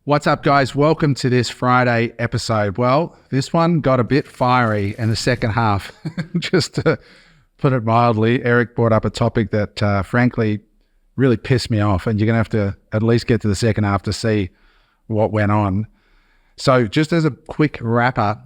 What's up, guys? Welcome to this Friday episode. Well, this one got a bit fiery in the second half. Just to put it mildly, Eric brought up a topic that, frankly, really pissed me off, and you're going to have to at least get to the second half to see what went on. So just as a quick wrapper,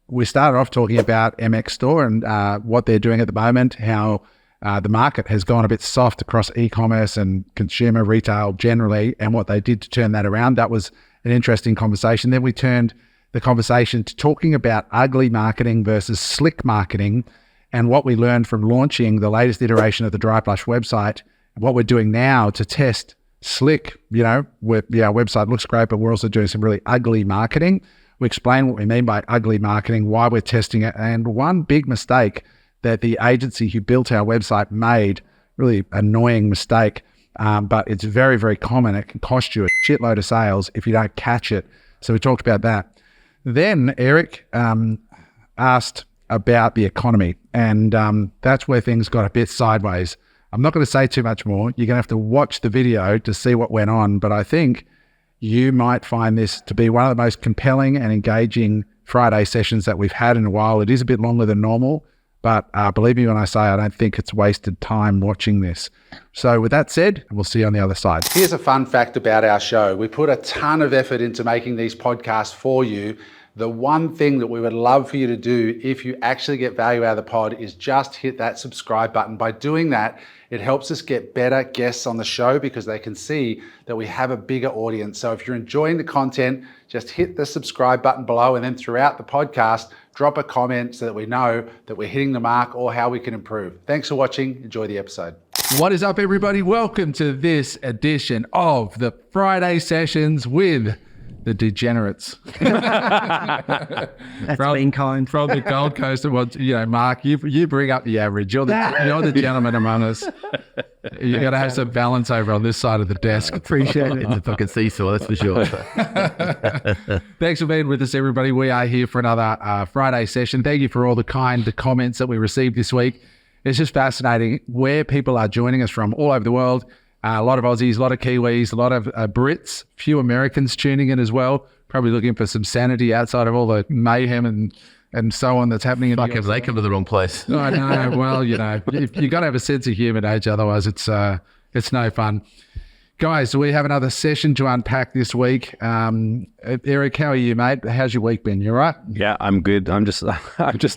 we started off talking about MX Store and what they're doing at the moment, how the market has gone a bit soft across e-commerce and consumer retail generally, and what they did to turn that around. That was an interesting conversation. Then we turned the conversation to talking about ugly marketing versus slick marketing, and what we learned from launching the latest iteration of the Dry Plush website, and what we're doing now to test slick. Our website looks great, but we're also doing some really ugly marketing. We explain what we mean by ugly marketing, why we're testing it, and one big mistake that the agency who built our website made, really annoying mistake, but it's very, very common. It can cost you a shitload of sales if you don't catch it. So we talked about that. Then Eric asked about the economy, and that's where things got a bit sideways. I'm not going to say too much more. You're going to have to watch the video to see what went on, but I think you might find this to be one of the most compelling and engaging Friday sessions that we've had in a while. It is a bit longer than normal, but believe me when I say I don't think it's wasted time watching this. So with that said, we'll see you on the other side. Here's a fun fact about our show. We put a ton of effort into making these podcasts for you. The one thing that we would love for you to do if you actually get value out of the pod is just hit that subscribe button. By doing that, it helps us get better guests on the show because they can see that we have a bigger audience. So if you're enjoying the content, just hit the subscribe button below, and then throughout the podcast, drop a comment so that we know that we're hitting the mark or how we can improve. Thanks for watching. Enjoy the episode. What is up, everybody? Welcome to this edition of the Friday Sessions with the Degenerates. That's been kind. From the Gold Coast. Well, Mark, you bring up the average. You're the gentleman among us. You got to have some balance over on this side of the desk. Appreciate it. It's a fucking seesaw, that's for sure. Thanks for being with us, everybody. We are here for another Friday session. Thank you for all the kind comments that we received this week. It's just fascinating where people are joining us from all over the world. A lot of Aussies, a lot of Kiwis, a lot of Brits, few Americans tuning in as well, probably looking for some sanity outside of all the mayhem and so on that's happening. Fuck, have they come to the wrong place? I know. Well, you got to have a sense of humour, age, otherwise it's no fun. Guys, we have another session to unpack this week. Eric, how are you, mate? How's your week been? You all right? Yeah, I'm good. I'm just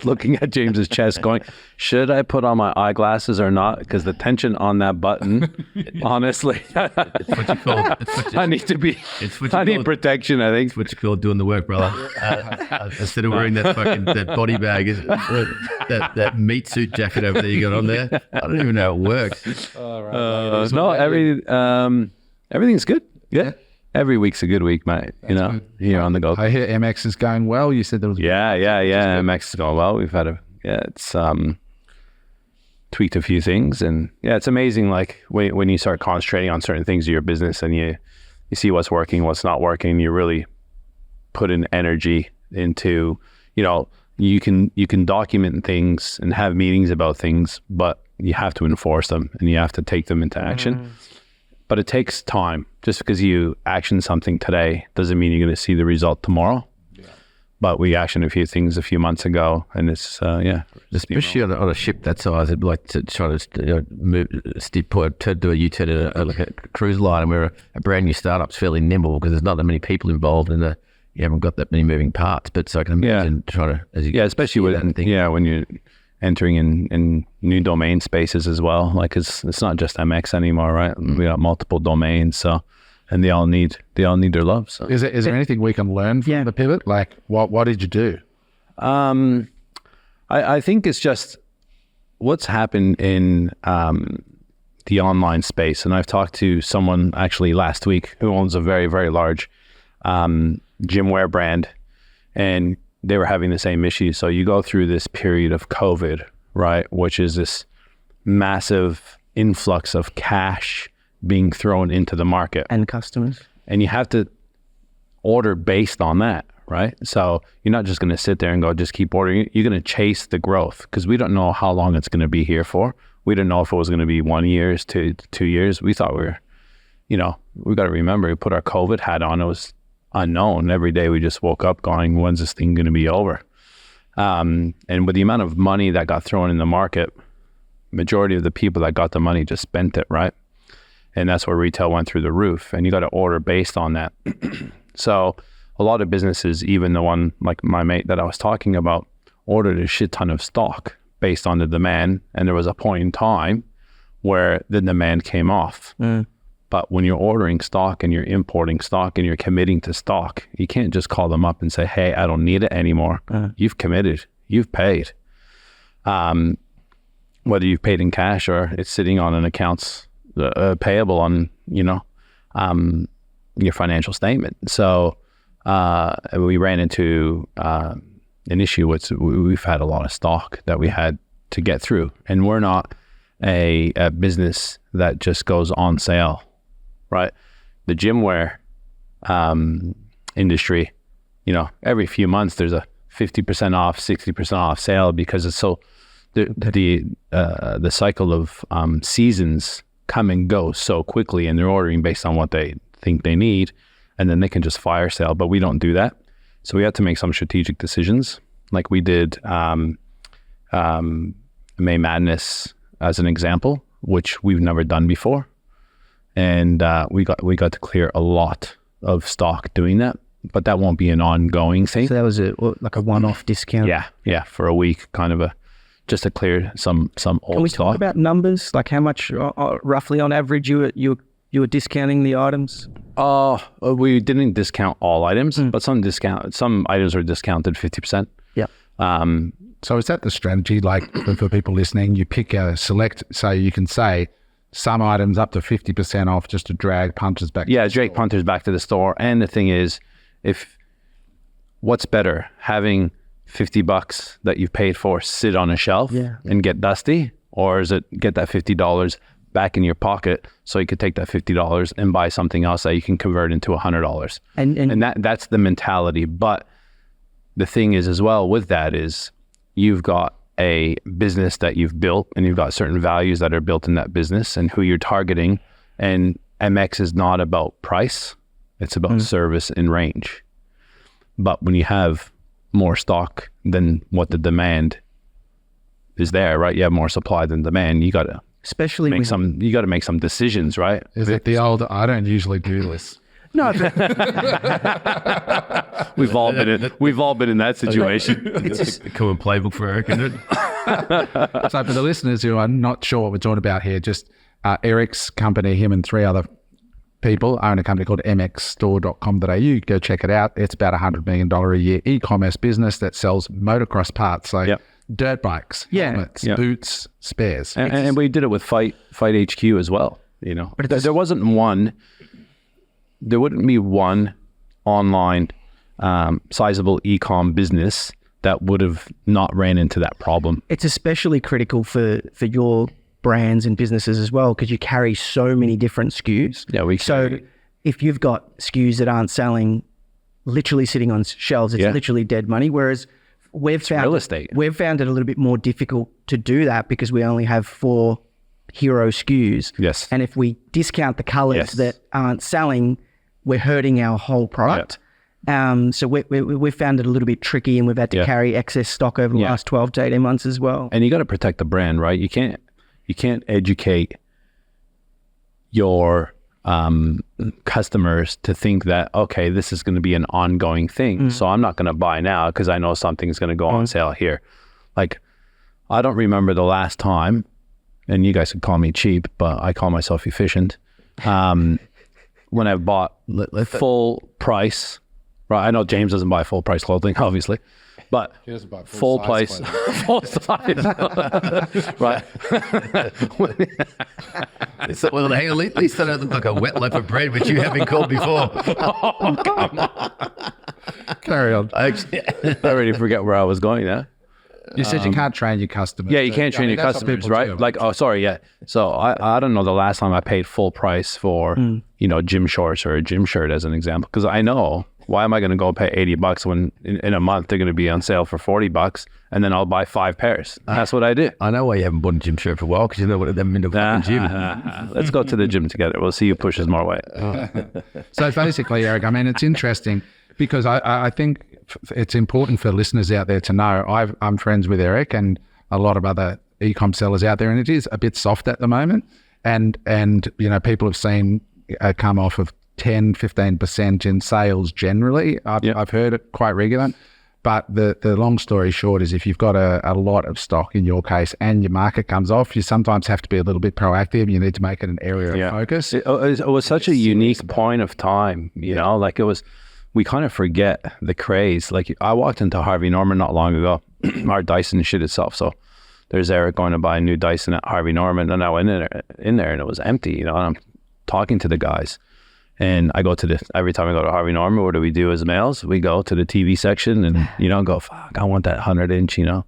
looking at James's chest going, should I put on my eyeglasses or not? Because the tension on that button, honestly, It's what you call, I need protection, I think. it's what you call doing the work, brother. Instead of wearing that body bag, that meat suit jacket over there you got on there, I don't even know how it works. All No, everything's good. Yeah. Every week's a good week, mate. Good. Here on the go. I hear MX is going well. You said there was... Yeah. MX is going well. We've had it's tweaked a few things, and yeah, it's amazing. Like when you start concentrating on certain things of your business, and you see what's working, what's not working, you really put in energy into, you can document things and have meetings about things, but you have to enforce them and you have to take them into action. But it takes time. Just because you action something today doesn't mean you're going to see the result tomorrow. Yeah. But we actioned a few things a few months ago, and it's Especially on a ship that size, it'd be like to try to do a U-turn in like a cruise line, and we're a brand new startup's fairly nimble because there's not that many people involved, and you haven't got that many moving parts. But so I can imagine trying to especially when you're entering in new domain spaces as well. Like it's not just MX anymore, right? We got multiple domains, and they all need their love. So is there anything we can learn from the pivot? Like what did you do? I think it's just what's happened in the online space. And I've talked to someone actually last week who owns a very, very large gymwear brand, and they were having the same issue. So you go through this period of COVID, right, which is this massive influx of cash being thrown into the market. And customers. And you have to order based on that, right? So you're not just going to sit there and go, just keep ordering. You're going to chase the growth because we don't know how long it's going to be here for. We didn't know if it was going to be 1 year to 2 years. We thought we were, we got to remember, we put our COVID hat on. It was unknown. Every day we just woke up going, when's this thing going to be over? And with the amount of money that got thrown in the market, majority of the people that got the money just spent it, right? And that's where retail went through the roof, and you got to order based on that. So a lot of businesses, even the one like my mate that I was talking about, ordered a shit ton of stock based on the demand. And there was a point in time where the demand came off. But when you're ordering stock and you're importing stock and you're committing to stock, you can't just call them up and say, hey, I don't need it anymore. You've committed, you've paid. Whether you've paid in cash or it's sitting on an accounts payable on, your financial statement. So we ran into an issue with, we've had a lot of stock that we had to get through. And we're not a business that just goes on sale. Right, the gym wear industry, every few months there's a 50% off, 60% off sale because it's so the cycle of seasons come and go so quickly, and they're ordering based on what they think they need, and then they can just fire sale. But we don't do that, so we had to make some strategic decisions, like we did May Madness as an example, which we've never done before. And we got to clear a lot of stock doing that, but that won't be an ongoing thing. So that was like a one-off discount. Yeah, for a week, kind of just to clear some old Can we stock. talk about numbers? Like how much roughly on average you were discounting the items? We didn't discount all items, but some items were discounted 50%. Yeah. So is that the strategy? Like for people listening, you pick a select, so you can say some items up to 50% off just to drag punters back. Yeah, drag punters back to the store. And the thing is, what's better, having $50 that you've paid for sit on a shelf and get dusty, or is it get that $50 back in your pocket so you could take that $50 and buy something else that you can convert into $100? And that's the mentality. But the thing is as well with that is you've got a business that you've built, and you've got certain values that are built in that business and who you're targeting. And MX is not about price, it's about service and range. But when you have more stock than what the demand is there, right? You have more supply than demand. You got to make some decisions, right? Is it the old, I don't usually do this? No, we've all been in that situation. It's a common playbook for Eric, isn't it? So for the listeners who are not sure what we're talking about here, just Eric's company, him and three other people own a company called mxstore.com.au. Go check it out. It's about $100 million a year e-commerce business that sells motocross parts. So dirt bikes, helmets, boots, spares. And we did it with Fight HQ as well. But there wouldn't be one online sizable e-com business that would have not ran into that problem. It's especially critical for your brands and businesses as well, because you carry so many different SKUs. Yeah, if you've got SKUs that aren't selling, literally sitting on shelves, it's literally dead money. Whereas we've found real estate. We've found it a little bit more difficult to do that because we only have 4 hero SKUs. Yes. And if we discount the colors that aren't selling, we're hurting our whole product. So we've found it a little bit tricky, and we've had to carry excess stock over the last 12 to 18 months as well. And you got to protect the brand, right? You can't educate your customers to think that, okay, this is going to be an ongoing thing. So I'm not going to buy now because I know something's going to go on sale here. Like, I don't remember the last time, and you guys could call me cheap, but I call myself efficient. When I bought full price, right? I know James doesn't buy full price clothing, obviously, but full price, full size, right? Well, hey, at least I don't look like a wet loaf of bread, which you haven't called before. Oh, come on. Carry on. I already forget where I was going now. You said you can't train your customers. Yeah, you can't train your customers, right? Do. Like, So I don't know the last time I paid full price for, gym shorts or a gym shirt as an example, because I know Why am I going to go pay $80 when in a month they're going to be on sale for $40, and then I'll buy 5 pairs? That's what I do. I know why you haven't bought a gym shirt for a while, because you know what they've been to fucking gym. Let's go to the gym together. We'll see who pushes more weight. So basically, Eric, I mean, it's interesting because I think it's important for listeners out there to know I'm friends with Eric and a lot of other e-com sellers out there, and it is a bit soft at the moment. And you know, people have seen come off of 10, 15% in sales generally. I've heard it quite regular. But the long story short is if you've got a lot of stock in your case and your market comes off, you sometimes have to be a little bit proactive. You need to make it an area of focus. It was such a unique point of time, you know, like we kind of forget the craze. Like I walked into Harvey Norman not long ago, our Dyson shit itself. So there's Eric going to buy a new Dyson at Harvey Norman, and I went in there and it was empty, you know, and I'm talking to the guys. And I go to every time I go to Harvey Norman, what do we do as males? We go to the TV section and, you know, go, fuck, I want that 100-inch, you know,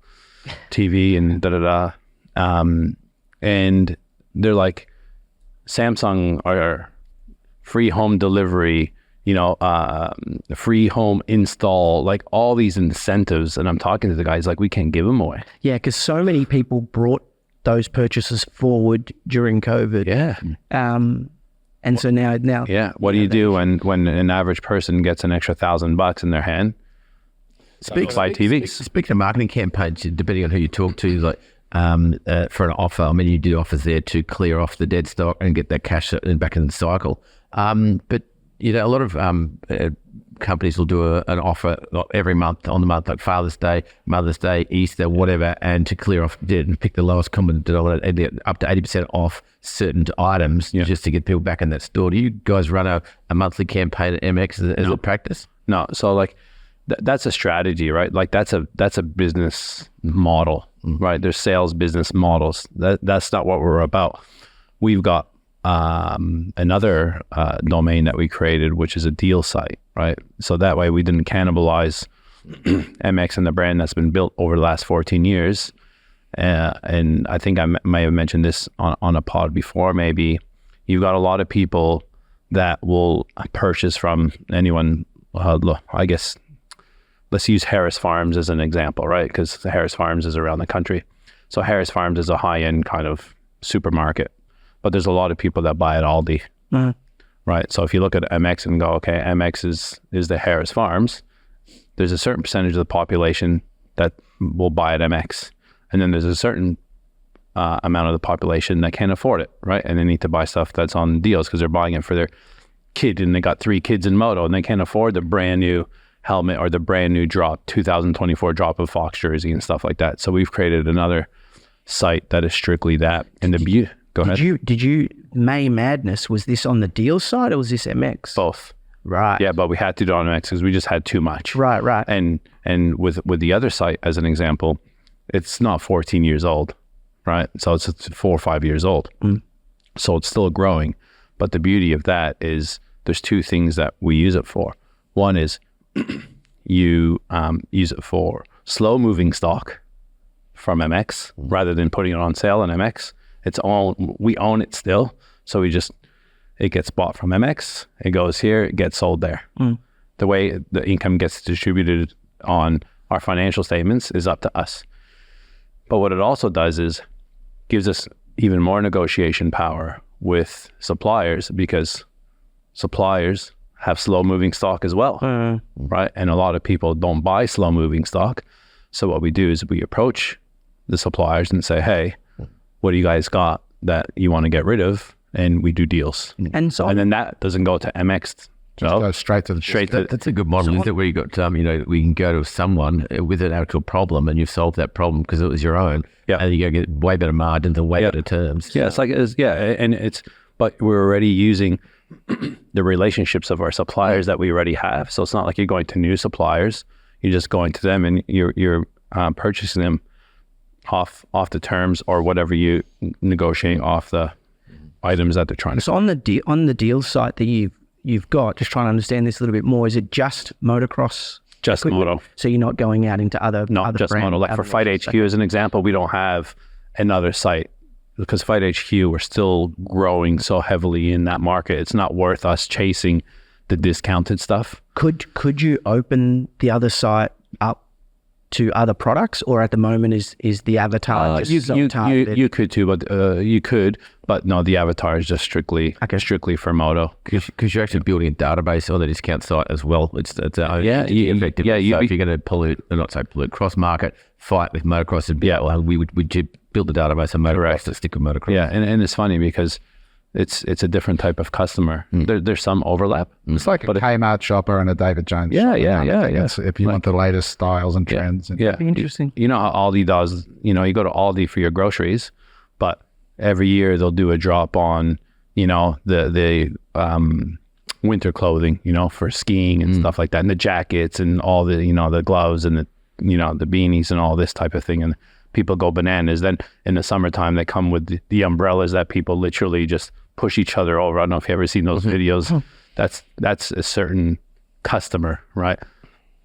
TV and da-da-da. And they're like, Samsung are free home delivery, you know, free home install, like all these incentives. And I'm talking to the guys like, we can't give them away. Yeah, because so many people brought those purchases forward during COVID. Yeah. And so now. Yeah. What do you do when an average person gets an extra $1,000 in their hand? Buy TVs. Speaking of marketing campaigns, depending on who you talk to, like for an offer, I mean, you do offers there to clear off the dead stock and get that cash back in the cycle. But you know, a lot of companies will do an offer every month on the month, like Father's Day, Mother's Day, Easter, whatever, and to clear off debt and pick the lowest common denominator and get up to 80% off certain items just to get people back in that store. Do you guys run a monthly campaign at MX as a practice? No. So like that's a strategy, right? Like that's a business model, right? There's sales business models. That's not what we're about. We've got another domain that we created, which is a deal site, right? So that way we didn't cannibalize MX and the brand that's been built over the last 14 years. And I think I may have mentioned this on a pod before, maybe. You've got a lot of people that will purchase from anyone. I guess let's use Harris Farms as an example, right? Because Harris Farms is around the country. So Harris Farms is a high-end kind of supermarket. But there's a lot of people that buy at Aldi, right? So if you look at MX and go, okay, MX is the Harris Farms, there's a certain percentage of the population that will buy at MX. And then there's a certain amount of the population that can't afford it, right? And they need to buy stuff that's on deals because they're buying it for their kid and they got 3 kids in moto and they can't afford the brand new helmet or the brand new 2024 drop of Fox jersey and stuff like that. So we've created another site that is strictly that. And the beauty... Go ahead. Did you May Madness, was this on the deal side or was this MX? Both. Right. Yeah, but we had to do it on MX because we just had too much. Right. And with the other site, as an example, it's not 14 years old, right? So it's 4 or 5 years old. So it's still growing. But the beauty of that is there's 2 things that we use it for. One is you use it for slow moving stock from MX rather than putting it on sale on MX. We own it still. So it gets bought from MX, it goes here, it gets sold there. The way the income gets distributed on our financial statements is up to us. But what it also does is gives us even more negotiation power with suppliers because suppliers have slow moving stock as well, right? And a lot of people don't buy slow moving stock. So what we do is we approach the suppliers and say, hey, what do you guys got that you want to get rid of? And we do deals. And then that doesn't go to MX. Go straight to the That's a good model, isn't it? Where you got, we can go to someone with an actual problem and you've solved that problem because it was your own. Yeah. And you go get way better margins and way better terms. Yeah. But we're already using the relationships of our suppliers that we already have. So it's not like you're going to new suppliers. You're just going to them and you're purchasing them off the terms or whatever you negotiate off the items that they're trying to. So on the deal site that you've got, just trying to understand this a little bit more, is it just motocross? Just equipment? moto. So you're not going out into other just brand, moto. Like for Fight HQ as an example, we don't have another site because Fight HQ, we're still growing so heavily in that market. It's not worth us chasing the discounted stuff. Could you open the other site up to other products, or at the moment is the avatar just targeted? You could too, but no, the avatar is just strictly for moto, because you're actually building a database on the discount site as well. It's effective. So if you're going to cross market fight with motocross, we would build the database on motocross to stick with motocross. Yeah, and it's funny because it's a different type of customer. There's some overlap. It's like a Kmart shopper and a David Jones shopper. Yeah. If you want the latest styles and trends. Yeah. Interesting. You know how Aldi does, you go to Aldi for your groceries, but every year they'll do a drop on, the winter clothing, for skiing and stuff like that, and the jackets and all the, the gloves and the beanies and all this type of thing. And people go bananas. Then in the summertime, they come with the umbrellas that people literally just push each other over. I don't know if you've ever seen those videos. That's a certain customer, right?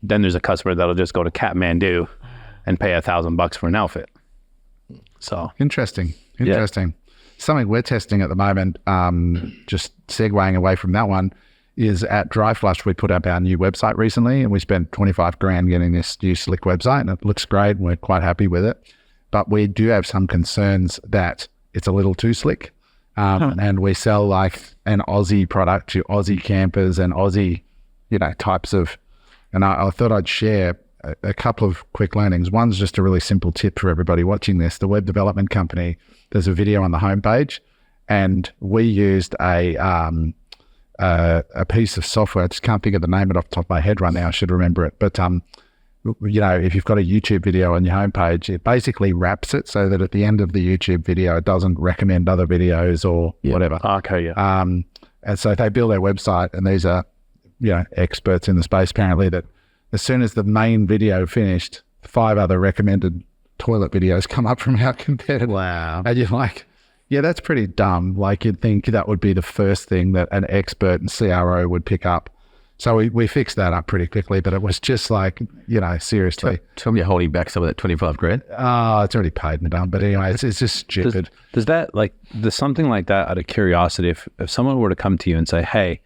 Then there's a customer that'll just go to Kathmandu and pay $1,000 for an outfit. So interesting. Something we're testing at the moment, just segueing away from that one, is at Dry Flush. We put up our new website recently, and we spent $25,000 getting this new slick website, and it looks great, and we're quite happy with it. But we do have some concerns that it's a little too slick. And we sell like an Aussie product to Aussie campers and Aussie, types of, and I thought I'd share a couple of quick learnings. One's just a really simple tip for everybody watching this. The web development company, there's a video on the homepage, and we used a piece of software. I just can't think of the name of it off the top of my head right now. I should remember it. But, if you've got a YouTube video on your homepage, it basically wraps it so that at the end of the YouTube video, it doesn't recommend other videos or whatever. Okay, yeah. And so they build their website, and these are, experts in the space apparently, that as soon as the main video finished, 5 other recommended toilet videos come up from our competitor. Wow. And you're like, yeah, that's pretty dumb. Like, you'd think that would be the first thing that an expert and CRO would pick up. So we fixed that up pretty quickly, but it was just like, seriously. Tell me you're holding back some of that $25,000. Oh, it's already paid and done. But anyway, it's just stupid. Does something like that, out of curiosity, if someone were to come to you and say, hey,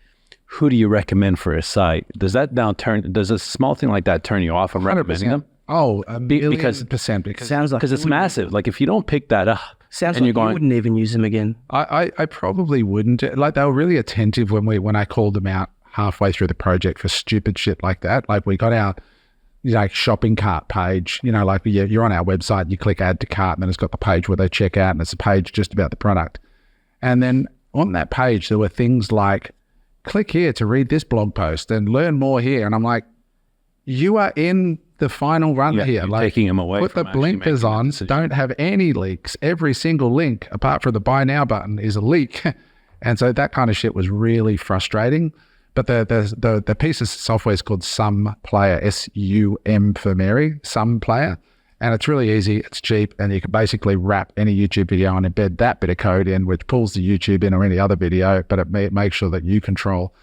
who do you recommend for a site? Does a small thing like that turn you off from recommending them? Oh, 1,000,000%. Because it's massive. Like, if you don't pick that up, sounds like you wouldn't even use them again. I probably wouldn't. Like, they were really attentive when I called them out halfway through the project for stupid shit like that. Like, we got our shopping cart page, like you're on our website, you click add to cart, and then it's got the page where they check out, and it's a page just about the product. And then on that page, there were things like, click here to read this blog post and learn more here. And I'm like, you are in the final run here. Like, taking them away. Put the blinkers on. Don't have any leaks. Every single link, apart from the buy now button, is a leak. And so that kind of shit was really frustrating. But the piece of software is called Sum Player, SUM for Mary, Sum Player. And it's really easy, it's cheap, and you can basically wrap any YouTube video and embed that bit of code in, which pulls the YouTube in or any other video, but it makes sure that you control.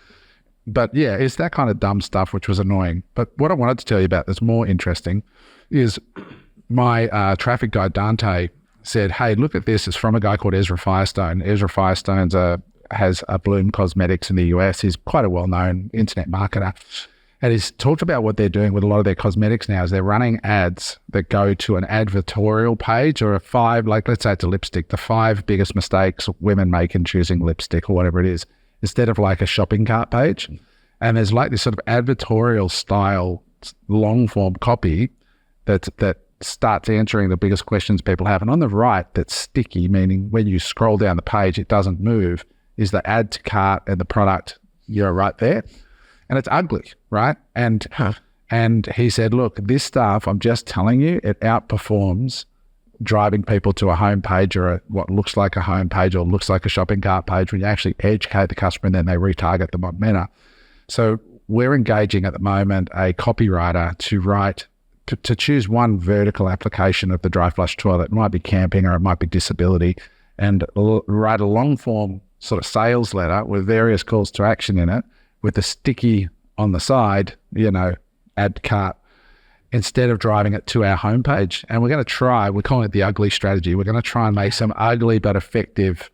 But yeah, it's that kind of dumb stuff, which was annoying. But what I wanted to tell you about that's more interesting is my traffic guy, Dante, said, hey, look at this. It's from a guy called Ezra Firestone. Ezra Firestone has a Bloom Cosmetics in the US. He's quite a well-known internet marketer. And he's talked about what they're doing with a lot of their cosmetics now is they're running ads that go to an advertorial page or let's say it's a lipstick, the 5 biggest mistakes women make in choosing lipstick or whatever it is, instead of like a shopping cart page. And there's like this sort of advertorial style long form copy that starts answering the biggest questions people have. And on the right, that's sticky, meaning when you scroll down the page, it doesn't move, is the add to cart and the product, right there. And it's ugly, right? And he said, look, this stuff, I'm just telling you, it outperforms driving people to a homepage or what looks like a homepage or looks like a shopping cart page when you actually educate the customer and then they retarget them on Meta. So we're engaging at the moment a copywriter to choose one vertical application of the dry flush toilet. It might be camping or it might be disability, and write a long form sort of sales letter with various calls to action in it with a sticky on the side, add cart, instead of driving it to our homepage. And we're calling it the ugly strategy. We're going to try and make some ugly but effective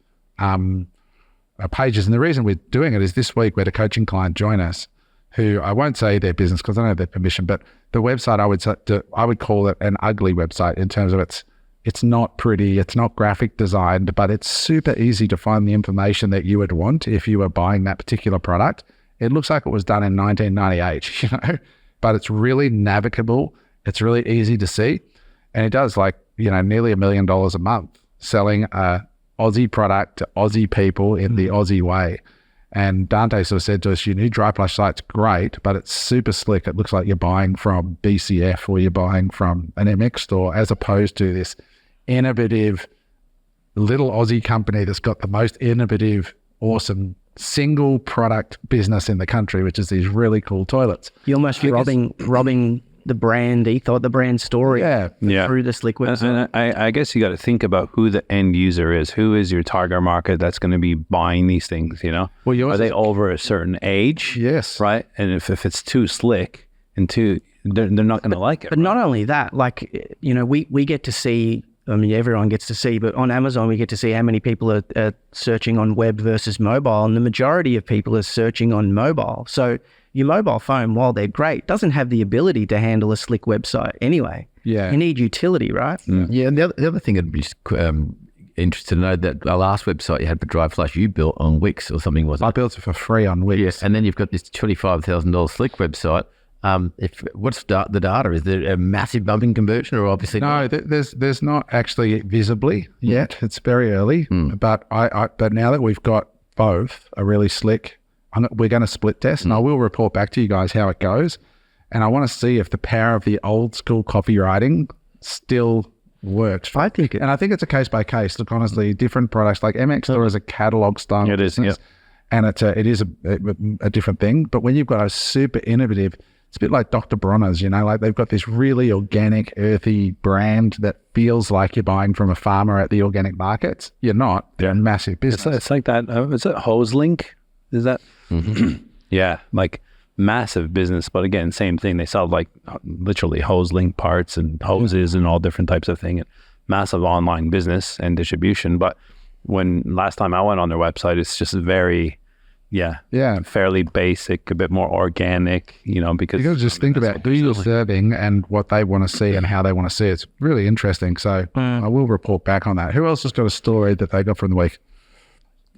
pages. And the reason we're doing it is this week we had a coaching client join us who, I won't say their business because I don't have their permission, but the website I would call it an ugly website in terms of it's not pretty, it's not graphic designed, but it's super easy to find the information that you would want if you were buying that particular product. It looks like it was done in 1998, you know, but it's really navigable. It's really easy to see. And it does nearly $1 million a month selling a Aussie product to Aussie people in the Aussie way. And Dante sort of said to us, your new dry plush site's great, but it's super slick. It looks like you're buying from BCF or you're buying from an MX store as opposed to this innovative little Aussie company that's got the most innovative, awesome single product business in the country, which is these really cool toilets. You're almost robbing the brand ethos, the brand story through the slick website. And I guess you got to think about who the end user is. Who is your target market that's going to be buying these things, you know? Well, are they over a certain age? Yes. Right? And if it's too slick and they're not going to like it. But not only that, we get to see, everyone gets to see, but on Amazon, we get to see how many people are searching on web versus mobile. And the majority of people are searching on mobile. So your mobile phone, while they're great, doesn't have the ability to handle a slick website anyway. Yeah. You need utility, right? Mm. Yeah. And the other thing I'd be interested to know that the last website you had for dry flush, you built on Wix or something, was it? I built it for free on Wix. Yes. And then you've got this $25,000 slick website. What's the data? Is there a massive bump in conversion, or obviously no? There's not actually visibly yet. It's very early, but but now that we've got both a really slick, we're going to split test, and I will report back to you guys how it goes. And I want to see if the power of the old school copywriting still works. I think it's a case by case. Look, honestly, different products like MX Store is a catalog style business, and it is a different thing. But when you've got a super innovative, it's a bit like Dr. Bronner's, like they've got this really organic, earthy brand that feels like you're buying from a farmer at the organic markets. You're not. They're a massive business. It's like that. Is it Hose Link? Is that? Mm-hmm. Yeah, like massive business. But again, same thing. They sell like literally hose link parts and hoses and all different types of things. Massive online business and distribution. But when last time I went on their website, it's just very... fairly basic, a bit more organic, because you got to just think about who you're serving and what they want to see and how they want to see it. It's really interesting. So I will report back on that. Who else has got a story that they got from the week?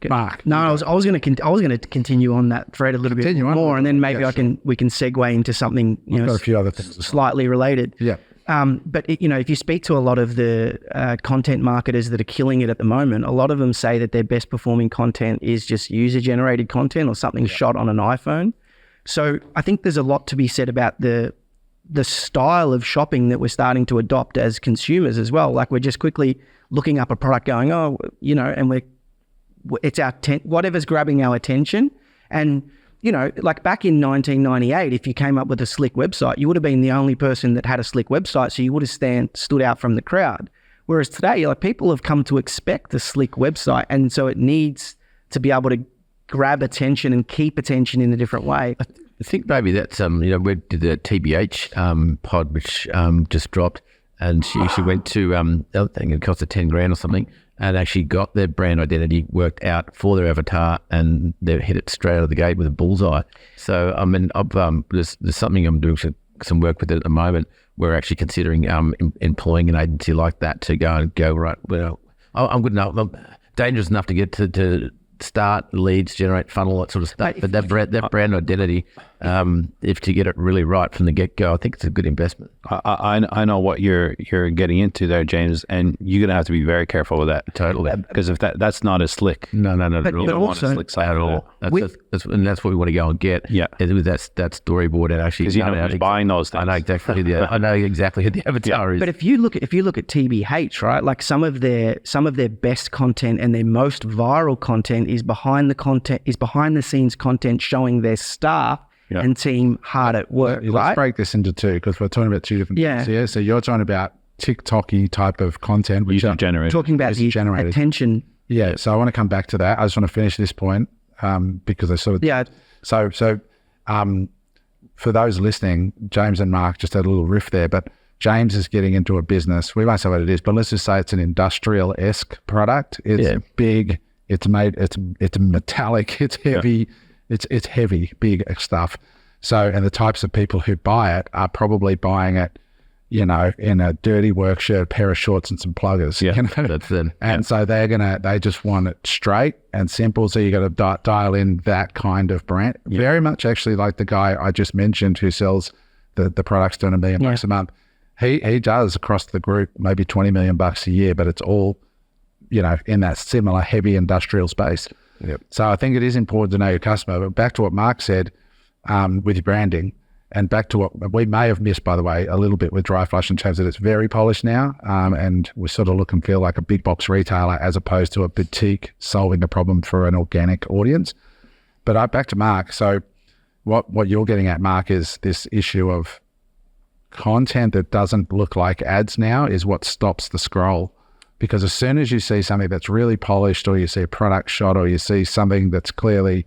Mark. No, I was going to continue on that thread a little bit more, and then maybe we can segue into something I've got a few other things slightly related. Yeah. But if you speak to a lot of the content marketers that are killing it at the moment, a lot of them say that their best performing content is just user generated content or something shot on an iPhone. So I think there's a lot to be said about the style of shopping that we're starting to adopt as consumers as well. Like we're just quickly looking up a product going, and it's whatever's grabbing our attention. And like back in 1998, if you came up with a slick website, you would have been the only person that had a slick website, so you would have stood out from the crowd. Whereas today, people have come to expect a slick website, and so it needs to be able to grab attention and keep attention in a different way. I think maybe that's we did the TBH pod, which just dropped, and she went to the other thing. It cost her $10,000 or something, and actually got their brand identity worked out for their avatar, and they hit it straight out of the gate with a bullseye. So there's something I'm doing some work with it at the moment. We're actually considering employing an agency like that to go right. Well, I'm good enough. I'm dangerous enough to get to start leads, generate funnel, that sort of stuff. But that brand identity, if to get it really right from the get-go, I think it's a good investment. I know what you're getting into there, James, and you're gonna have to be very careful with that. Totally, because if that's not as slick. No, but you don't want a slick side at all. That's what we want to go and get. Yeah, with that storyboard and actually because who's buying those things. I know exactly who the avatar is. But if you look at TBH, right, like some of their best content and their most viral content is behind the scenes content showing their staff and team hard at work. Let's break this into two, because we're talking about two different things here. So you're talking about TikTok-y type of content, which user generated. Talking about the attention. Yeah. So I want to come back to that. I just want to finish this point because I sort of So for those listening, James and Mark just had a little riff there, but James is getting into a business. We won't say what it is, but let's just say it's an industrial-esque product. It's big. It's metallic, it's heavy, it's heavy, big stuff. So, and the types of people who buy it are probably buying it, you know, in a dirty work shirt, a pair of shorts and some pluggers. Yeah, you know? that's it. And so they just want it straight and simple. So you got to dial in that kind of brand. Yeah. Very much actually like the guy I just mentioned who sells the products doing $1 million bucks a month. He does across the group maybe $20 million bucks a year, but it's all, you know, in that similar heavy industrial space. Yep. So I think it is important to know your customer. But back to what Mark said with your branding, and back to what we may have missed, by the way, a little bit with Dry Flush in terms that it's very polished now, and we sort of look and feel like a big box retailer as opposed to a boutique solving a problem for an organic audience. But back to Mark. So what you're getting at, Mark, is this issue of content that doesn't look like ads now is what stops the scroll. Because as soon as you see something that's really polished, or you see a product shot, or you see something that's clearly,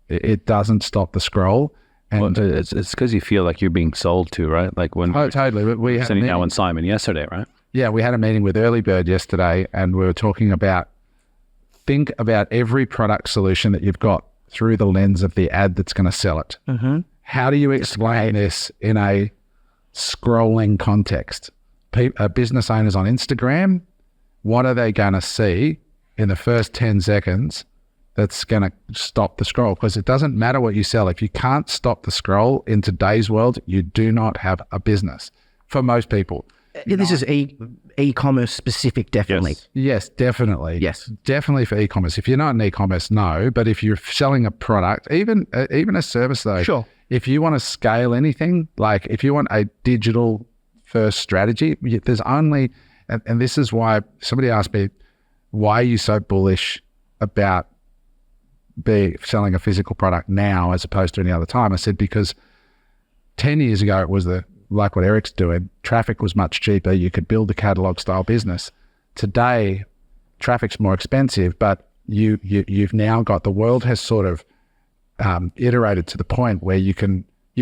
it doesn't stop the scroll. And well, it's because you feel like you're being sold to, right? Like when totally. We had sitting down with Simon yesterday, right? Yeah, we had a meeting with Early Bird yesterday, and we were talking about, think about every product solution that you've got through the lens of the ad that's going to sell it. Mm-hmm. How do you explain this in a scrolling context? Business owners on Instagram, what are they going to see in the first 10 seconds that's going to stop the scroll? Because it doesn't matter what you sell. If you can't stop the scroll in today's world, you do not have a business for most people. This is e-commerce specific, definitely. Yes, definitely. Yes. Definitely for e-commerce. If you're not in e-commerce, no. But if you're selling a product, even a service though, sure. If you want to scale anything, like if you want a digital first strategy, there's only, and this is why somebody asked me, why are you so bullish about selling a physical product now as opposed to any other time? I said, because 10 years ago, it was like what Eric's doing, traffic was much cheaper. You could build a catalog style business. Today, traffic's more expensive, but you've now got, the world has sort of iterated to the point where you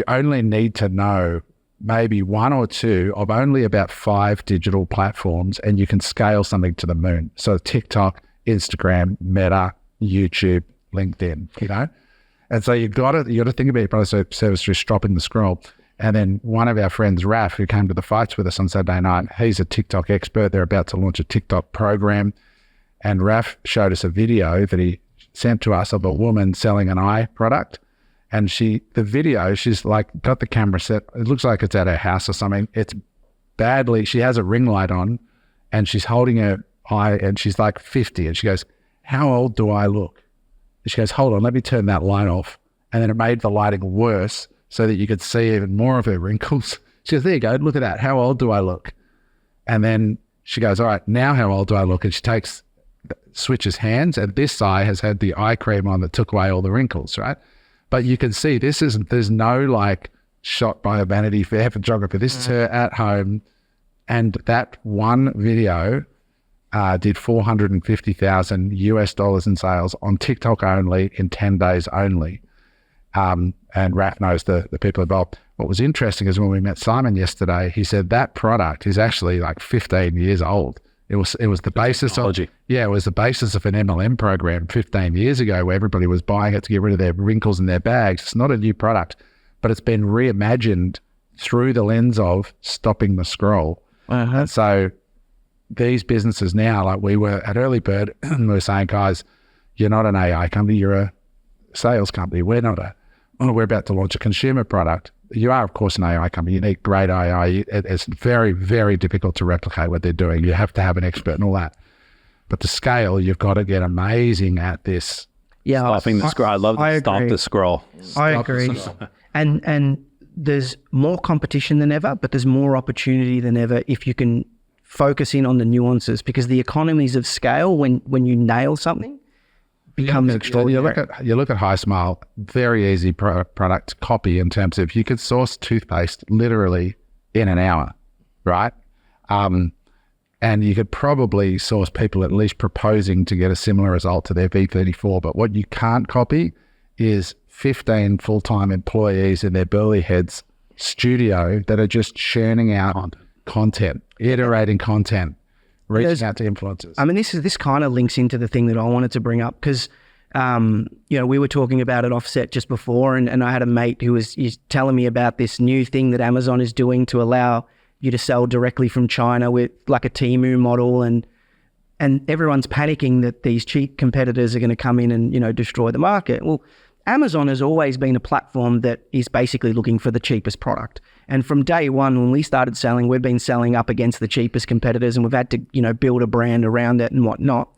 only need to know maybe one or two of only about 5 digital platforms, and you can scale something to the moon. So TikTok, Instagram, Meta, YouTube, LinkedIn, you know? And so you got to think about your product service through stopping the scroll. And then one of our friends, Raf, who came to the fights with us on Saturday night, he's a TikTok expert. They're about to launch a TikTok program. And Raf showed us a video that he sent to us of a woman selling an eye product. And she's like got the camera set. It looks like it's at her house or something. She has a ring light on and she's holding her eye, and she's like 50. And she goes, "How old do I look?" And she goes, "Hold on, let me turn that light off." And then it made the lighting worse so that you could see even more of her wrinkles. She goes, "There you go, look at that. How old do I look?" And then she goes, "All right, now how old do I look?" And she switches hands, and this eye has had the eye cream on that took away all the wrinkles, right? But you can see there's no like shot by a Vanity Fair photographer. This is her at home. And that one video did $450,000 in sales on TikTok only in 10 days only. And Raf knows the people involved. What was interesting is when we met Simon yesterday, he said that product is actually like 15 years old. It was the basis of, it was the basis of an MLM program 15 years ago where everybody was buying it to get rid of their wrinkles in their bags. It's not a new product, but it's been reimagined through the lens of stopping the scroll. Uh-huh. And so these businesses now, like we were at Early Bird, and we were saying, guys, you're not an AI company, you're a sales company. We're about to launch a consumer product. You are, of course, an AI company. You need great AI. It's very, very difficult to replicate what they're doing. You have to have an expert and all that. But to scale, you've got to get amazing at this. Yeah, Stopping the scroll. I love the stop the scroll. I agree. And there's more competition than ever, but there's more opportunity than ever if you can focus in on the nuances, because the economies of scale, when you nail something, becomes extraordinary. You look at High Smile, very easy product copy in terms of you could source toothpaste literally in an hour, right? And you could probably source people at least proposing to get a similar result to their V34. But what you can't copy is 15 full-time employees in their Burley Heads studio that are just churning out content, iterating content, reaching out to influencers. I mean, this kind of links into the thing that I wanted to bring up because, we were talking about it offset just before, and I had a mate who was telling me about this new thing that Amazon is doing to allow you to sell directly from China with like a Temu model, and everyone's panicking that these cheap competitors are going to come in and, destroy the market. Well, Amazon has always been a platform that is basically looking for the cheapest product. And from day one, when we started selling, we've been selling up against the cheapest competitors, and we've had to, build a brand around it and whatnot.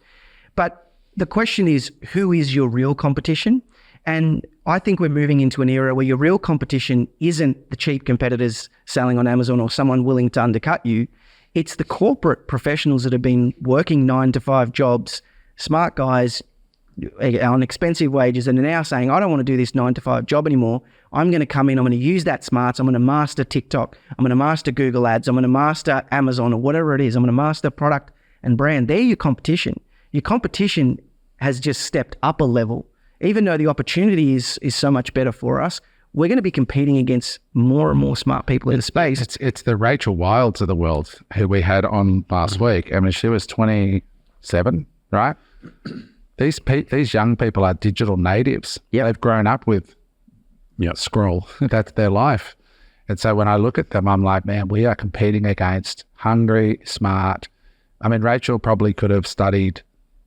But the question is, who is your real competition? And I think we're moving into an era where your real competition isn't the cheap competitors selling on Amazon or someone willing to undercut you. It's the corporate professionals that have been working 9-to-5 jobs, smart guys on expensive wages, and are now saying, I don't want to do this 9-to-5 job anymore. I'm going to come in, I'm going to use that smarts, I'm going to master TikTok, I'm going to master Google Ads, I'm going to master Amazon or whatever it is, I'm going to master product and brand. They're your competition. Your competition has just stepped up a level. Even though the opportunity is so much better for us, we're going to be competing against more and more smart people in the space. It's the Rachel Wilds of the world who we had on last week. I mean, she was 27, right? These young people are digital natives. Yep. They've grown up with Scroll. That's their life. And so when I look at them, I'm like, man, we are competing against hungry, smart. I mean, Rachel probably could have studied,